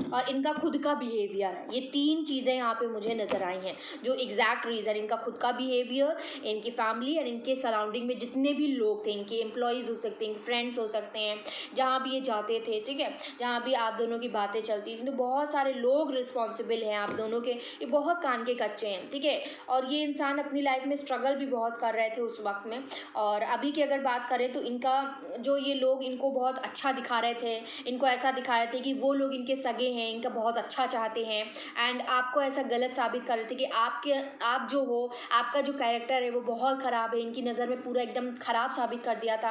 और इनका खुद का बिहेवियर है। ये तीन चीज़ें यहाँ पे मुझे नज़र आई हैं जो एग्जैक्ट रीज़न, इनका खुद का बिहेवियर, इनकी फैमिली और इनके सराउंडिंग में जितने भी लोग थे, इनके एम्प्लॉयज़ हो सकते हैं, फ्रेंड्स हो सकते हैं, जहाँ भी ये जाते थे, ठीक है, जहाँ भी आप दोनों की बातें चलती थी, तो बहुत सारे लोग रिस्पॉन्सिबल हैं आप दोनों के। ये बहुत कान के कच्चे हैं, ठीक है, और ये इंसान अपनी लाइफ में स्ट्रगल भी बहुत कर रहे थे उस वक्त में। और अभी की अगर बात करें तो इनका जो ये लोग इनको बहुत अच्छा दिखा रहे थे, इनको ऐसा दिखा रहे थे कि वो लोग इनके सगे हैं, इनका बहुत अच्छा चाहते हैं, एंड आपको ऐसा गलत साबित कर रहे थे कि आप जो हो, आपका जो कैरेक्टर है वो बहुत ख़राब है, इनकी नज़र में पूरा एकदम ख़राब साबित कर दिया था।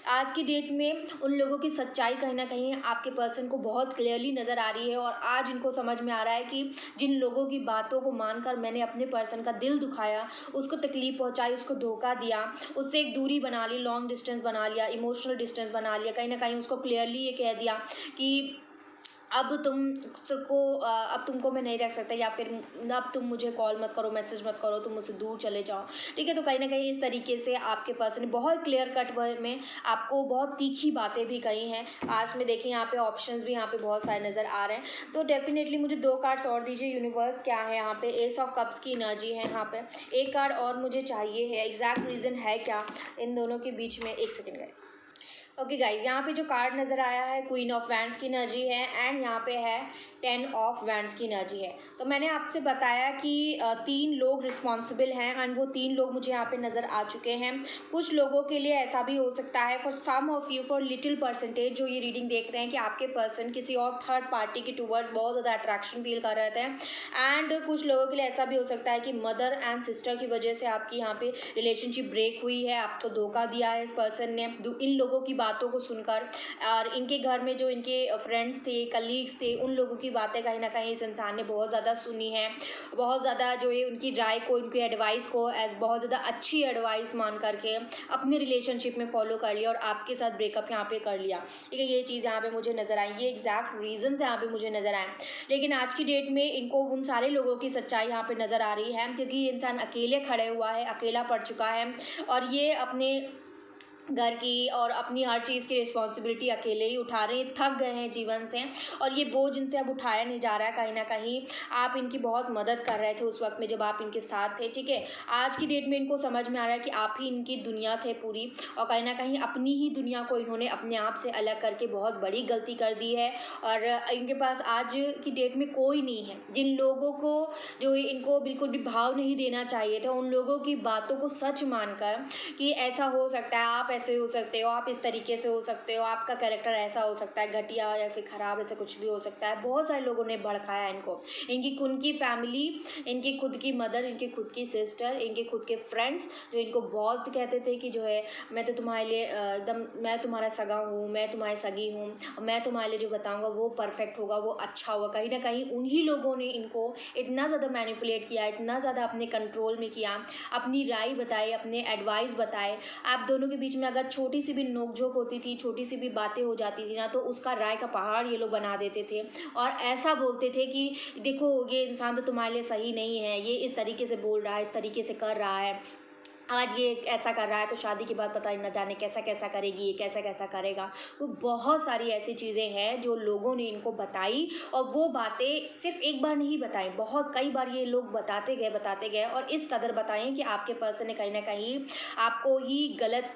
आज की डेट में उन लोगों की सच्चाई कहीं ना कहीं आपके पर्सन को बहुत क्लियरली नज़र आ रही है, और आज इनको समझ में आ रहा है कि जिन लोगों की बातों को मानकर मैंने अपने पर्सन का दिल दुखाया, उसको तकलीफ़ पहुँचाई, उसको धोखा दिया, उससे एक दूरी बना ली, लॉन्ग डिस्टेंस बना लिया, इमोशनल डिस्टेंस बना लिया, कहीं ना कहीं उसको क्लियरली ये कह दिया कि अब तुमको मैं नहीं रख सकता, या फिर अब तुम मुझे कॉल मत करो, मैसेज मत करो, तुम मुझसे दूर चले जाओ, ठीक है। तो कहीं ना कहीं इस तरीके से आपके पर्सन ने बहुत क्लियर कट वे में आपको बहुत तीखी बातें भी कही हैं। आज में देखिए यहाँ पे ऑप्शंस भी यहाँ पे बहुत सारे नज़र आ रहे हैं। तो डेफिनेटली मुझे 2 कार्ड्स और दीजिए यूनिवर्स, क्या है यहाँ पे। एस ऑफ कप्स की एनर्जी है यहाँ पे, एक कार्ड और मुझे चाहिए है, एग्जैक्ट रीज़न है क्या इन दोनों के बीच में। एक सेकेंड गाइस। ओके गाइज, यहाँ पे जो कार्ड नज़र आया है क्वीन ऑफ वैंड्स की एनर्जी है, एंड यहाँ पे है 10 ऑफ वैंड्स की एनर्जी है। तो मैंने आपसे बताया कि 3 लोग रिस्पॉन्सिबल हैं, एंड वो 3 लोग मुझे यहाँ पे नज़र आ चुके हैं। कुछ लोगों के लिए ऐसा भी हो सकता है, for some of you, for little percentage जो ये रीडिंग देख रहे हैं, कि आपके पर्सन किसी और थर्ड पार्टी के टूवर्ड्स बहुत ज़्यादा अट्रैक्शन फील कर रहे थे। एंड कुछ लोगों के लिए ऐसा भी हो सकता है कि मदर एंड सिस्टर की वजह से आपकी यहाँ पे रिलेशनशिप ब्रेक हुई है, आपको धोखा दिया है इस पर्सन ने इन लोगों की बातों को सुनकर। और इनके घर में जो इनके फ्रेंड्स थे, कलीग्स थे, उन लोगों की बातें कहीं ना कहीं इस इंसान ने बहुत ज़्यादा सुनी है, बहुत ज़्यादा जो है उनकी राय को, उनकी एडवाइस को एज बहुत ज़्यादा अच्छी एडवाइस मान करके अपनी रिलेशनशिप में फॉलो कर लिया, और आपके साथ ब्रेकअप यहाँ पे कर लिया, ठीक है। ये चीज़ यहाँ पे मुझे नज़र आई, ये एग्जैक्ट रीजंस यहाँ पे मुझे नज़र आए। लेकिन आज की डेट में इनको उन सारे लोगों की सच्चाई यहाँ पे नज़र आ रही है, क्योंकि ये इंसान अकेले खड़े हुआ है, अकेला पड़ चुका है, और ये अपने घर की और अपनी हर चीज़ की रिस्पॉन्सिबिलिटी अकेले ही उठा रहे हैं, थक गए हैं जीवन से, और ये बोझ इनसे अब उठाया नहीं जा रहा है। कहीं ना कहीं आप इनकी बहुत मदद कर रहे थे उस वक्त में जब आप इनके साथ थे, ठीक है। आज की डेट में इनको समझ में आ रहा है कि आप ही इनकी दुनिया थे पूरी, और कहीं ना कहीं अपनी ही दुनिया को इन्होंने अपने आप से अलग करके बहुत बड़ी गलती कर दी है, और इनके पास आज की डेट में कोई नहीं है। जिन लोगों को जो इनको बिल्कुल भी भाव नहीं देना चाहिए था, उन लोगों की बातों को सच मानकर कि ऐसा हो सकता है, आप ऐसे हो सकते हो, आप इस तरीके से हो सकते हो, आपका कैरेक्टर ऐसा हो सकता है, घटिया या फिर ख़राब, ऐसा कुछ भी हो सकता है। बहुत सारे लोगों ने भड़काया इनको, इनकी खुद की फैमिली, इनकी खुद की मदर, इनकी खुद की सिस्टर, इनके खुद के फ्रेंड्स, जो इनको बहुत कहते थे कि जो है मैं तो तुम्हारे लिए एकदम, मैं तुम्हारा सगा हूँ, मैं तुम्हारी सगी हूँ, मैं तुम्हारे लिए जो बताऊँगा वो परफेक्ट होगा, वो अच्छा होगा। कहीं ना कहीं उन्हीं लोगों ने इनको इतना ज़्यादा मैनिपुलेट किया, इतना ज़्यादा अपने कंट्रोल में किया, अपनी राय बताई, अपने एडवाइस बताए। आप दोनों के बीच में अगर छोटी सी भी नोकझोंक होती थी, छोटी सी भी बातें हो जाती थी ना, तो उसका राय का पहाड़ ये लोग बना देते थे, और ऐसा बोलते थे कि देखो ये इंसान तो तुम्हारे लिए सही नहीं है, ये इस तरीके से बोल रहा है, इस तरीके से कर रहा है, आज ये ऐसा कर रहा है, तो शादी के बाद पता ही न जाने कैसा कैसा करेगी, ये कैसा कैसा करेगा। तो बहुत सारी ऐसी चीज़ें हैं जो लोगों ने इनको बताई, और वो बातें सिर्फ एक बार नहीं बताई, बहुत कई बार ये लोग बताते गए, और इस कदर बताएं कि आपके पर्सन ने कहीं ना कहीं आपको ही गलत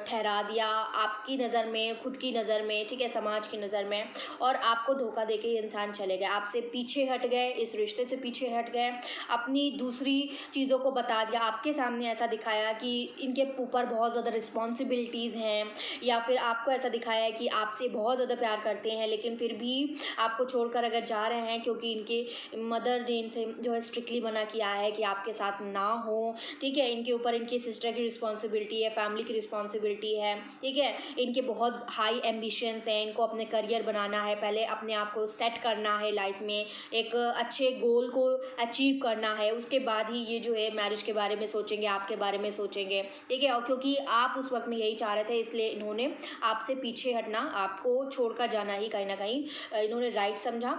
ठहरा दिया, आपकी नज़र में, खुद की नज़र में, ठीक है, समाज की नज़र में, और आपको धोखा दे के इंसान चले गए, आपसे पीछे हट गए, इस रिश्ते से पीछे हट गए, अपनी दूसरी चीज़ों को बता दिया, आपके सामने ऐसा दिखाया कि इनके ऊपर बहुत ज़्यादा रिस्पॉन्सिबिलिटीज़ हैं, या फिर आपको ऐसा दिखाया है कि आपसे बहुत ज़्यादा प्यार करते हैं, लेकिन फिर भी आपको छोड़कर अगर जा रहे हैं, क्योंकि इनके मदर ने इनसे जो है स्ट्रिक्टली मना किया है कि आपके साथ ना हो, ठीक है। इनके ऊपर इनकी सिस्टर की रिस्पॉन्सिबिलिटी है, फैमिली की रिस्पॉन्सिबिलिटी है, ठीक है। इनके बहुत हाई एम्बिशंस हैं, इनको अपने करियर बनाना है, पहले अपने आप को सेट करना है लाइफ में, एक अच्छे गोल को अचीव करना है, उसके बाद ही ये जो है मैरिज के बारे में सोचेंगे, आपके बारे में सोचेंगे, ठीक है। और क्योंकि आप उस वक्त में यही चाह रहे थे, इसलिए इन्होंने आपसे पीछे हटना, आपको छोड़कर जाना ही कहीं ना कहीं इन्होंने राइट समझा।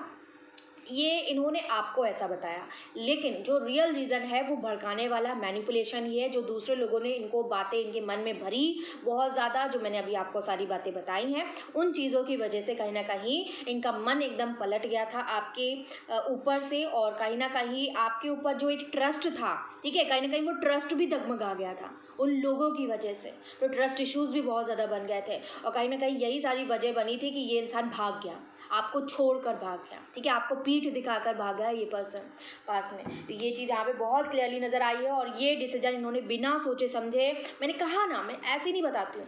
ये इन्होंने आपको ऐसा बताया, लेकिन जो रियल रीज़न है वो भड़काने वाला मैनिपुलेशन ही है, जो दूसरे लोगों ने इनको बातें इनके मन में भरी बहुत ज़्यादा, जो मैंने अभी आपको सारी बातें बताई हैं, उन चीज़ों की वजह से कहीं ना कहीं इनका मन एकदम पलट गया था आपके ऊपर से, और कहीं ना कहीं आपके ऊपर जो एक ट्रस्ट था, ठीक है, कहीं ना कहीं वो ट्रस्ट भी डगमगा गया था उन लोगों की वजह से। तो ट्रस्ट इश्यूज़ भी बहुत ज़्यादा बन गए थे, और कहीं ना कहीं यही सारी वजह बनी थी कि ये इंसान भाग गया, आपको छोड़कर भाग गया, ठीक है, आपको पीठ दिखाकर भाग गया ये पर्सन पास में। तो ये चीज़ यहाँ पे बहुत क्लियरली नज़र आई है, और ये डिसीजन इन्होंने बिना सोचे समझे, मैंने कहा ना, मैं ऐसे नहीं बताती हूँ,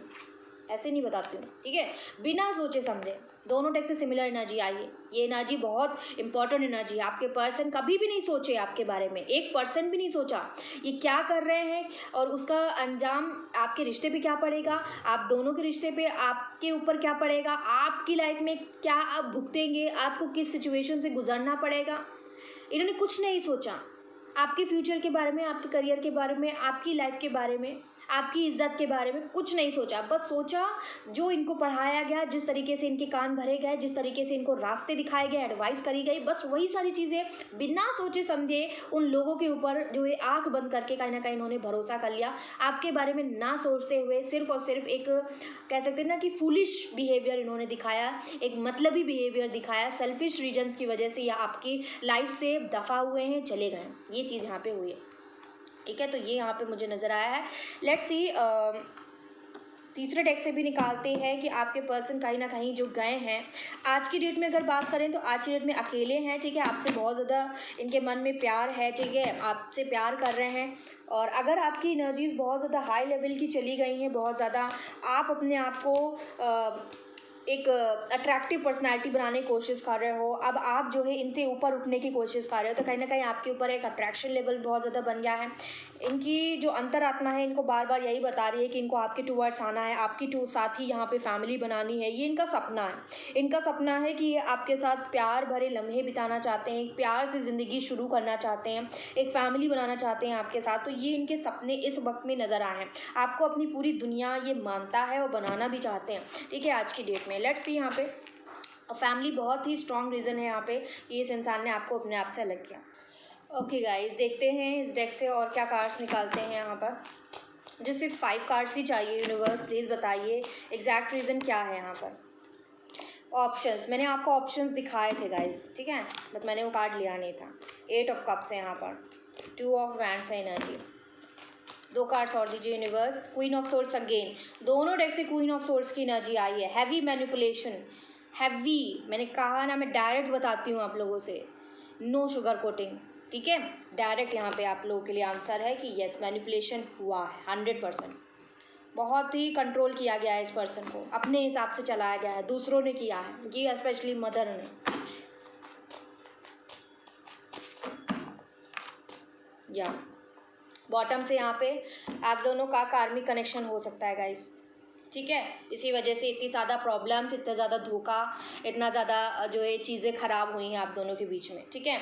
ऐसे नहीं बताती हूँ, ठीक है, बिना सोचे समझे। दोनों डेक से सिमिलर एनर्जी आई है, ये एनर्जी बहुत इंपॉर्टेंट एनर्जी है। आपके पर्सन कभी भी नहीं सोचे आपके बारे में, 1% भी नहीं सोचा ये क्या कर रहे हैं, और उसका अंजाम आपके रिश्ते पे क्या पड़ेगा, आप दोनों के रिश्ते पे आपके ऊपर क्या पड़ेगा, आपकी लाइफ में क्या आप भुगतेंगे, आपको किस सिचुएशन से गुजरना पड़ेगा। इन्होंने कुछ नहीं सोचा आपके फ्यूचर के बारे में, आपके करियर के बारे में, आपकी लाइफ के बारे में, आपकी इज्जत के बारे में कुछ नहीं सोचा। बस सोचा जो इनको पढ़ाया गया, जिस तरीके से इनके कान भरे गए, जिस तरीके से इनको रास्ते दिखाए गए, एडवाइस करी गई, बस वही सारी चीज़ें बिना सोचे समझे उन लोगों के ऊपर जो है आंख बंद करके कहीं ना कहीं इन्होंने भरोसा कर लिया, आपके बारे में ना सोचते हुए। सिर्फ और सिर्फ एक कह सकते हैं ना कि फूलिश बिहेवियर इन्होंने दिखाया, एक मतलबी बिहेवियर दिखाया, सेल्फिश रीजन्स की वजह से या आपकी लाइफ से दफ़ा हुए हैं, चले गए, ये चीज़ यहाँ पे हुई है, ठीक है। तो ये यहाँ पे मुझे नज़र आया है। लेट्स सी तीसरे डेक से भी निकालते हैं कि आपके पर्सन कहीं ना कहीं जो गए हैं, आज की डेट में अगर बात करें तो आज की डेट में अकेले हैं, ठीक है, आपसे बहुत ज़्यादा इनके मन में प्यार है, ठीक है, आपसे प्यार कर रहे हैं। और अगर आपकी एनर्जीज़ बहुत ज़्यादा हाई लेवल की चली गई हैं, बहुत ज़्यादा आप अपने आप को एक अट्रैक्टिव पर्सनालिटी बनाने की कोशिश कर रहे हो, अब आप जो है इनसे ऊपर उठने की कोशिश कर रहे हो, तो कहीं ना कहीं आपके ऊपर एक अट्रैक्शन लेवल बहुत ज़्यादा बन गया है। इनकी जो अंतरात्मा है इनको बार बार यही बता रही है कि इनको आपके टूवर्ड्स आना है, आपकी साथ ही यहाँ पे फैमिली बनानी है, ये इनका सपना है। इनका सपना है कि ये आपके साथ प्यार भरे लम्हे बिताना चाहते हैं, एक प्यार से ज़िंदगी शुरू करना चाहते हैं, एक फैमिली बनाना चाहते हैं आपके साथ। तो ये इनके सपने इस वक्त में नज़र आए हैं, आपको अपनी पूरी दुनिया ये मानता है और बनाना भी चाहते हैं, ठीक है, आज की डेट में। लेट्स सी यहाँ पे फैमिली बहुत ही स्ट्रॉन्ग रीज़न है यहाँ पे कि इस इंसान ने आपको अपने आप से अलग किया। ओके गाइस, देखते हैं इस डेक से और क्या कार्ड्स निकालते हैं यहाँ पर। मुझे सिर्फ 5 कार्ड्स ही चाहिए। यूनिवर्स प्लीज़ बताइए एग्जैक्ट रीज़न क्या है यहाँ पर। ऑप्शंस, मैंने आपको ऑप्शंस दिखाए थे गाइस, ठीक है, बट मैंने वो कार्ड लिया नहीं था। 8 ऑफ कप्स है यहाँ पर, 2 ऑफ वैंड्स है एनर्जी। 2 कार्ड्स और दीजिए universe. Queen of swords again, दोनों डेक से क्वीन ऑफ सोर्ड्स की एनर्जी आई है। हैवी मैनिपुलेशन, हैवी, मैंने कहा ना, मैं डायरेक्ट बताती हूँ आप लोगों से, नो शुगर कोटिंग, ठीक है, डायरेक्ट यहाँ पे आप लोगों के लिए आंसर है कि यस मैनिपुलेशन हुआ है 100%। बहुत ही कंट्रोल किया गया है इस पर्सन को, अपने हिसाब से चलाया गया है, दूसरों ने किया है, ये स्पेशली मदर ने। या बॉटम से यहाँ पे आप दोनों का कार्मिक कनेक्शन हो सकता है गाइस, ठीक है, इसी वजह से इतनी ज़्यादा प्रॉब्लम्स, इतना ज़्यादा धोखा, इतना ज़्यादा जो है चीज़ें ख़राब हुई हैं आप दोनों के बीच में, ठीक है।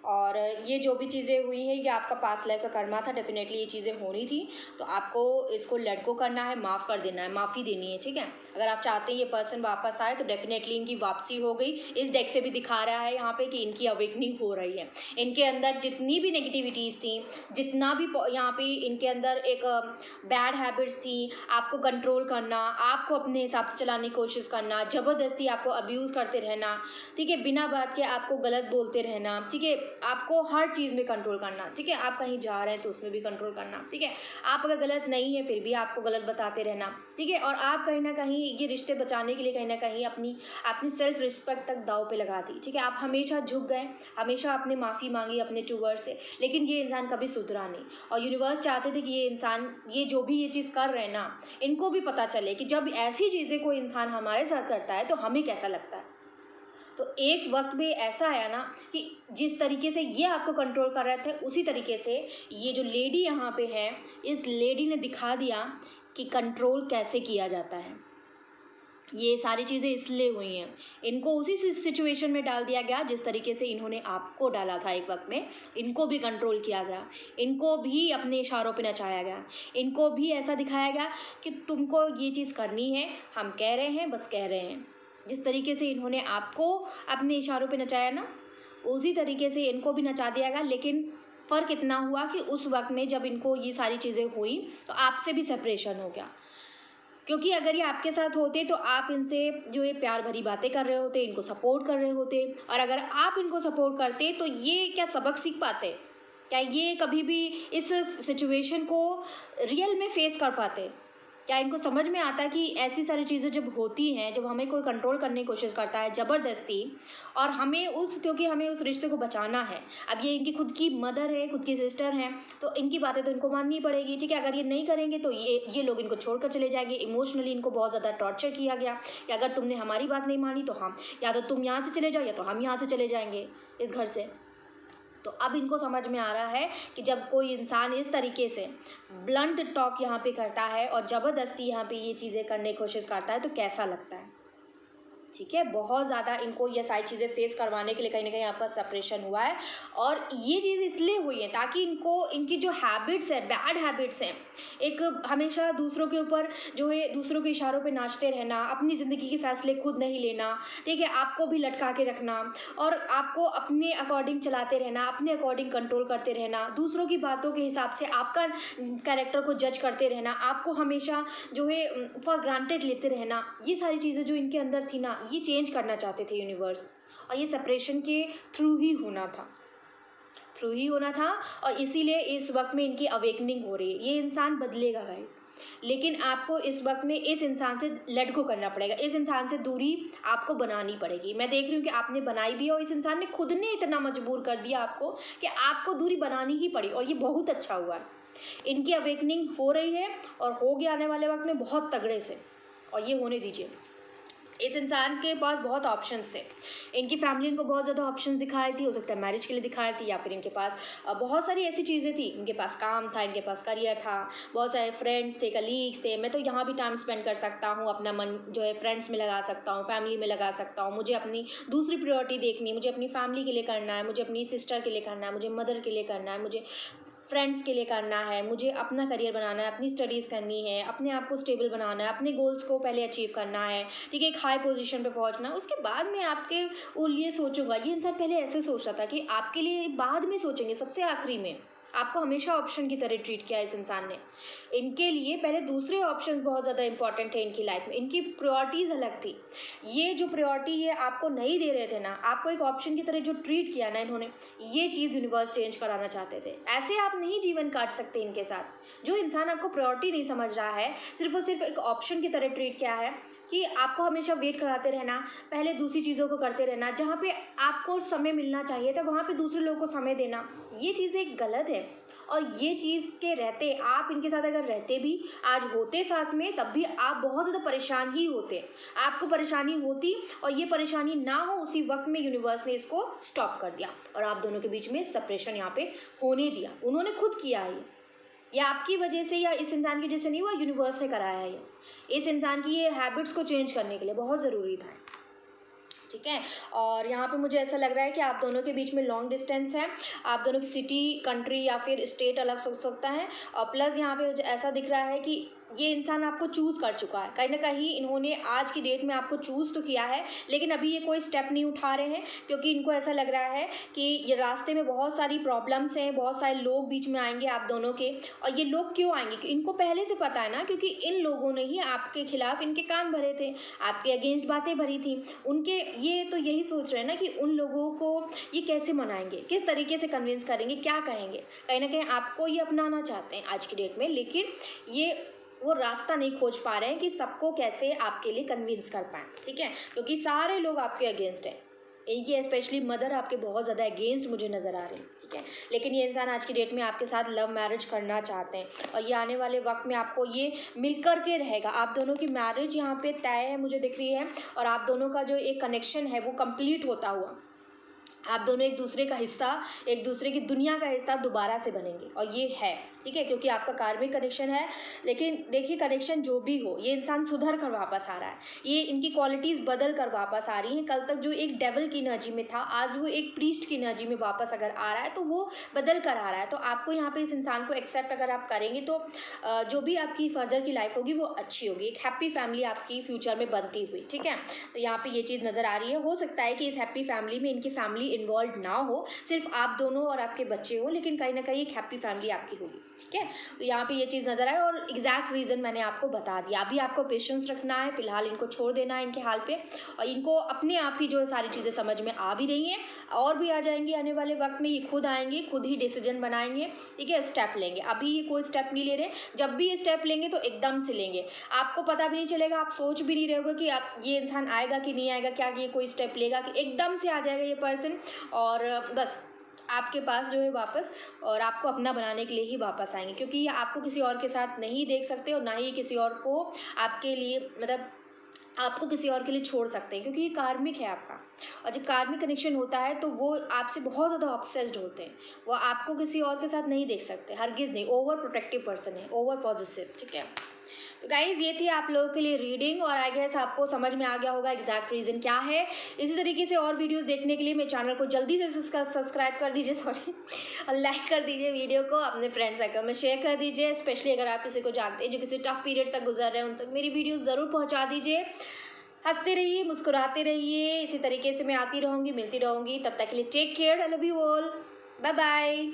और ये जो भी चीज़ें हुई हैं ये आपका पास्ट लाइफ का कर्मा था, डेफिनेटली ये चीज़ें होनी थी, तो आपको इसको लेट गो करना है, माफ़ कर देना है, माफ़ी देनी है, ठीक है। अगर आप चाहते हैं ये पर्सन वापस आए तो डेफिनेटली इनकी वापसी हो गई। इस डेक से भी दिखा रहा है यहाँ पे कि इनकी अवेकनिंग हो रही है, इनके अंदर जितनी भी नेगेटिविटीज़ थी, जितना भी यहाँ पे इनके अंदर एक बैड हैबिट्स थी, आपको कंट्रोल करना, आपको अपने हिसाब से चलाने की कोशिश करना, ज़बरदस्ती आपको अब्यूज़ करते रहना, ठीक है, बिना बात के आपको गलत बोलते रहना, ठीक है, आपको हर चीज़ में कंट्रोल करना, ठीक है, आप कहीं जा रहे हैं तो उसमें भी कंट्रोल करना, ठीक है, आप अगर गलत नहीं है फिर भी आपको गलत बताते रहना, ठीक है, और आप कहीं ना कहीं ये रिश्ते बचाने के लिए कहीं ना कहीं अपनी सेल्फ रिस्पेक्ट तक दाव पे लगा दी, ठीक है, आप हमेशा झुक गए, हमेशा आपने माफ़ी मांगी अपने टूवर्ड से, लेकिन ये इंसान कभी सुधरा नहीं। और यूनिवर्स चाहते थे कि ये इंसान, ये जो भी ये चीज़ कर रहे हैं ना, इनको भी पता चले कि जब ऐसी चीज़ें कोई इंसान हमारे साथ करता है तो हमें कैसा लगता है। तो एक वक्त में ऐसा आया ना कि जिस तरीके से ये आपको कंट्रोल कर रहे थे, उसी तरीके से ये जो लेडी यहाँ पे है, इस लेडी ने दिखा दिया कि कंट्रोल कैसे किया जाता है। ये सारी चीज़ें इसलिए हुई हैं, इनको उसी सिचुएशन में डाल दिया गया जिस तरीके से इन्होंने आपको डाला था एक वक्त में, इनको भी कंट्रोल किया गया, इनको भी अपने इशारों पे नचाया गया, इनको भी ऐसा दिखाया गया कि तुमको ये चीज़ करनी है, हम कह रहे हैं, बस कह रहे हैं। जिस तरीके से इन्होंने आपको अपने इशारों पे नचाया ना, उसी तरीके से इनको भी नचा दिया गया। लेकिन फ़र्क इतना हुआ कि उस वक्त में जब इनको ये सारी चीज़ें हुई तो आपसे भी सेपरेशन हो गया, क्योंकि अगर ये आपके साथ होते तो आप इनसे जो है प्यार भरी बातें कर रहे होते, इनको सपोर्ट कर रहे होते, और अगर आप इनको सपोर्ट करते तो ये क्या सबक सीख पाते? क्या ये कभी भी इस सिचुएशन को रियल में फेस कर पाते? क्या इनको समझ में आता कि ऐसी सारी चीज़ें जब होती हैं, जब हमें कोई कंट्रोल करने की कोशिश करता है ज़बरदस्ती, और क्योंकि हमें उस रिश्ते को बचाना है। अब ये इनकी खुद की मदर है, खुद की सिस्टर हैं, तो इनकी बातें तो इनको माननी पड़ेगी, ठीक है। अगर ये नहीं करेंगे तो ये लोग इनको छोड़कर चले जाएंगे। इमोशनली इनको बहुत ज़्यादा टॉर्चर किया गया कि अगर तुमने हमारी बात नहीं मानी तो हम या तो तुम यहाँ से चले जाओ या तो हम यहाँ से चले जाएंगे इस घर से। तो अब इनको समझ में आ रहा है कि जब कोई इंसान इस तरीके से ब्लंट टॉक यहाँ पे करता है और ज़बरदस्ती यहाँ पे ये चीज़ें करने की कोशिश करता है तो कैसा लगता है, ठीक है। बहुत ज़्यादा इनको ये सारी चीज़ें फेस करवाने के लिए कहीं ना कहीं आपका सेपरेशन हुआ है, और ये चीज़ इसलिए हुई है ताकि इनकी जो हैबिट्स है, बैड हैबिट्स हैं, एक हमेशा दूसरों के ऊपर जो है दूसरों के इशारों पे नाचते रहना, अपनी ज़िंदगी के फैसले खुद नहीं लेना, ठीक है, आपको भी लटका के रखना और आपको अपने अकॉर्डिंग चलाते रहना, अपने अकॉर्डिंग कंट्रोल करते रहना, दूसरों की बातों के हिसाब से आपका कैरेक्टर को जज करते रहना, आपको हमेशा जो है फॉर ग्रांटेड लेते रहना, ये सारी चीज़ें जो इनके अंदर थी ना, ये चेंज करना चाहते थे यूनिवर्स, और ये सेपरेशन के थ्रू ही होना था और इसीलिए इस वक्त में इनकी अवेकनिंग हो रही है। ये इंसान बदलेगा गाइस, लेकिन आपको इस वक्त में इस इंसान से लेट गो करना पड़ेगा, इस इंसान से दूरी आपको बनानी पड़ेगी। मैं देख रही हूँ कि आपने बनाई भी है और इस इंसान ने खुद ने इतना मजबूर कर दिया आपको कि आपको दूरी बनानी ही पड़ी, और ये बहुत अच्छा हुआ है। इनकी अवेकनिंग हो रही है और होगी आने वाले वक्त में बहुत तगड़े से, और ये होने दीजिए। इस इंसान के पास बहुत ऑप्शंस थे, इनकी फैमिली इनको बहुत ज़्यादा ऑप्शंस दिखा रही थी, हो सकता है मैरिज के लिए दिखा रही थी, या फिर इनके पास बहुत सारी ऐसी चीज़ें थी, इनके पास काम था, इनके पास करियर था, बहुत सारे फ्रेंड्स थे, कलीग्स थे, मैं तो यहाँ भी टाइम स्पेंड कर सकता हूँ, अपना मन जो है फ्रेंड्स में लगा सकता हूँ, फैमिली में लगा सकता हूँ, मुझे अपनी दूसरी प्रायोरिटी देखनी है, मुझे अपनी फैमिली के लिए करना है, मुझे अपनी सिस्टर के लिए करना है, मुझे मदर के लिए करना है, मुझे फ्रेंड्स के लिए करना है, मुझे अपना करियर बनाना है, अपनी स्टडीज़ करनी है, अपने आप को स्टेबल बनाना है, अपने गोल्स को पहले अचीव करना है, ठीक है, एक हाई पोजीशन पे पहुंचना है, उसके बाद मैं आपके लिए सोचूंगा। ये इंसान पहले ऐसे सोचता था कि आपके लिए बाद में सोचेंगे, सबसे आखिरी में। आपको हमेशा ऑप्शन की तरह ट्रीट किया इस इंसान ने। इनके लिए पहले दूसरे ऑप्शंस बहुत ज़्यादा इंपॉर्टेंट थे इनकी लाइफ में, इनकी प्रायोरिटीज़ अलग थी। ये जो प्रायोरिटी ये आपको नहीं दे रहे थे ना, आपको एक ऑप्शन की तरह जो ट्रीट किया ना इन्होंने, ये चीज़ यूनिवर्स चेंज कराना चाहते थे। ऐसे आप नहीं जीवन काट सकते इनके साथ। जो इंसान आपको प्रायोरिटी नहीं समझ रहा है, सिर्फ और सिर्फ एक ऑप्शन की तरह ट्रीट किया है कि आपको हमेशा वेट कराते रहना, पहले दूसरी चीज़ों को करते रहना, जहाँ पे आपको समय मिलना चाहिए था वहाँ पे दूसरे लोगों को समय देना, ये चीज़ें गलत है। और ये चीज़ के रहते आप इनके साथ अगर रहते भी, आज होते साथ में, तब भी आप बहुत ज़्यादा परेशान ही होते, आपको परेशानी होती, और ये परेशानी ना हो उसी वक्त में यूनिवर्स ने इसको स्टॉप कर दिया और आप दोनों के बीच में सेपरेशन यहाँ पे होने दिया। उन्होंने खुद किया है, या आपकी वजह से या इस इंसान की वजह से नहीं हुआ, यूनिवर्स ने कराया है। ये इस इंसान की ये हैबिट्स को चेंज करने के लिए बहुत ज़रूरी था, ठीक है। और यहाँ पे मुझे ऐसा लग रहा है कि आप दोनों के बीच में लॉन्ग डिस्टेंस है, आप दोनों की सिटी, कंट्री या फिर स्टेट अलग हो सकता है, और प्लस यहाँ पे ऐसा दिख रहा है कि ये इंसान आपको चूज़ कर चुका है। कहीं ना कहीं इन्होंने आज की डेट में आपको चूज़ तो किया है, लेकिन अभी ये कोई स्टेप नहीं उठा रहे हैं, क्योंकि इनको ऐसा लग रहा है कि ये रास्ते में बहुत सारी प्रॉब्लम्स हैं, बहुत सारे लोग बीच में आएंगे आप दोनों के। और ये लोग क्यों आएंगे, कि इनको पहले से पता है ना, क्योंकि इन लोगों ने ही आपके खिलाफ इनके कान भरे थे, आपके अगेंस्ट बातें भरी थी उनके। ये तो यही सोच रहे हैं ना कि उन लोगों को ये कैसे मनाएंगे, किस तरीके से कन्विंस करेंगे, क्या कहेंगे। कहीं ना कहीं आपको ये अपनाना चाहते हैं आज की डेट में, लेकिन ये वो रास्ता नहीं खोज पा रहे हैं कि सबको कैसे आपके लिए कन्विंस कर पाएँ, ठीक है, क्योंकि सारे लोग आपके अगेंस्ट हैं। इनकी स्पेशली मदर आपके बहुत ज़्यादा अगेंस्ट मुझे नज़र आ रही है, ठीक है। लेकिन ये इंसान आज की डेट में आपके साथ लव मैरिज करना चाहते हैं, और ये आने वाले वक्त में आपको ये मिल कर के रहेगा। आप दोनों की मैरिज यहाँ पे तय है मुझे दिख रही है, और आप दोनों का जो एक कनेक्शन है वो कंप्लीट होता हुआ, आप दोनों एक दूसरे का हिस्सा, एक दूसरे की दुनिया का हिस्सा दोबारा से बनेंगे, और ये है, ठीक है, क्योंकि आपका कार्मिक कनेक्शन है। लेकिन देखिए कनेक्शन जो भी हो, ये इंसान सुधर कर वापस आ रहा है, ये इनकी क्वालिटीज़ बदल कर वापस आ रही हैं। कल तक जो एक डेविल की एनर्जी में था, आज वो एक प्रीस्ट की एनर्जी में वापस अगर आ रहा है तो वो बदल कर आ रहा है। तो आपको यहाँ पे इस इंसान को एक्सेप्ट अगर आप करेंगे तो जो भी आपकी फर्दर की लाइफ होगी वो अच्छी होगी, एक हैप्पी फैमिली आपकी फ्यूचर में बनती हुई। ठीक है, तो यहाँ पे ये चीज़ नज़र आ रही है। हो सकता है कि इस हैप्पी फैमिली में इनकी फैमिली इन्वॉल्व ना हो, सिर्फ आप दोनों और आपके बच्चे हो, लेकिन कहीं ना कहीं एक हैप्पी फैमिली आपकी होगी। ठीक है, तो यहाँ पे ये चीज़ नज़र आए और एग्जैक्ट रीज़न मैंने आपको बता दिया। अभी आपको पेशेंस रखना है, फिलहाल इनको छोड़ देना है इनके हाल पे, और इनको अपने आप ही जो सारी चीज़ें समझ में आ भी रही हैं और भी आ जाएंगी आने वाले वक्त में। ये खुद आएंगे, खुद ही डिसीजन बनाएंगे, ठीक है, स्टेप लेंगे। अभी ये कोई स्टेप नहीं ले रहे, जब भी ये स्टेप लेंगे तो एकदम से लेंगे, आपको पता भी नहीं चलेगा, आप सोच भी नहीं रहे होगे कि आप ये इंसान आएगा कि नहीं आएगा, क्या ये कोई स्टेप लेगा, कि एकदम से आ जाएगा ये पर्सन और बस आपके पास जो है वापस, और आपको अपना बनाने के लिए ही वापस आएंगे, क्योंकि ये आपको किसी और के साथ नहीं देख सकते और ना ही किसी और को आपके लिए, मतलब आपको किसी और के लिए छोड़ सकते हैं, क्योंकि ये कार्मिक है आपका। और जब कार्मिक कनेक्शन होता है तो वो आपसे बहुत ज़्यादा ऑब्सेस्ड होते हैं, वो आपको किसी और के साथ नहीं देख सकते, हरगिज़ नहीं। ओवर प्रोटेक्टिव पर्सन है, ओवर पॉजिटिव। ठीक है, तो गाइज़ ये थी आप लोगों के लिए रीडिंग, और आई गेस आपको समझ में आ गया होगा एग्जैक्ट रीज़न क्या है। इसी तरीके से और वीडियोस देखने के लिए मेरे चैनल को जल्दी से सब्सक्राइब कर दीजिए, सॉरी, और लाइक कर दीजिए वीडियो को, अपने फ्रेंड सर्कल में शेयर कर दीजिए, स्पेशली अगर आप किसी को जानते हैं जो किसी टफ पीरियड तक गुजर रहे हैं, उन तक मेरी वीडियो ज़रूर पहुँचा दीजिए। हंसते रहिए, मुस्कुराते रहिए, इसी तरीके से मैं आती रहूँगी, मिलती रहूँगी। तब तक के लिए take care, I love you all, bye bye.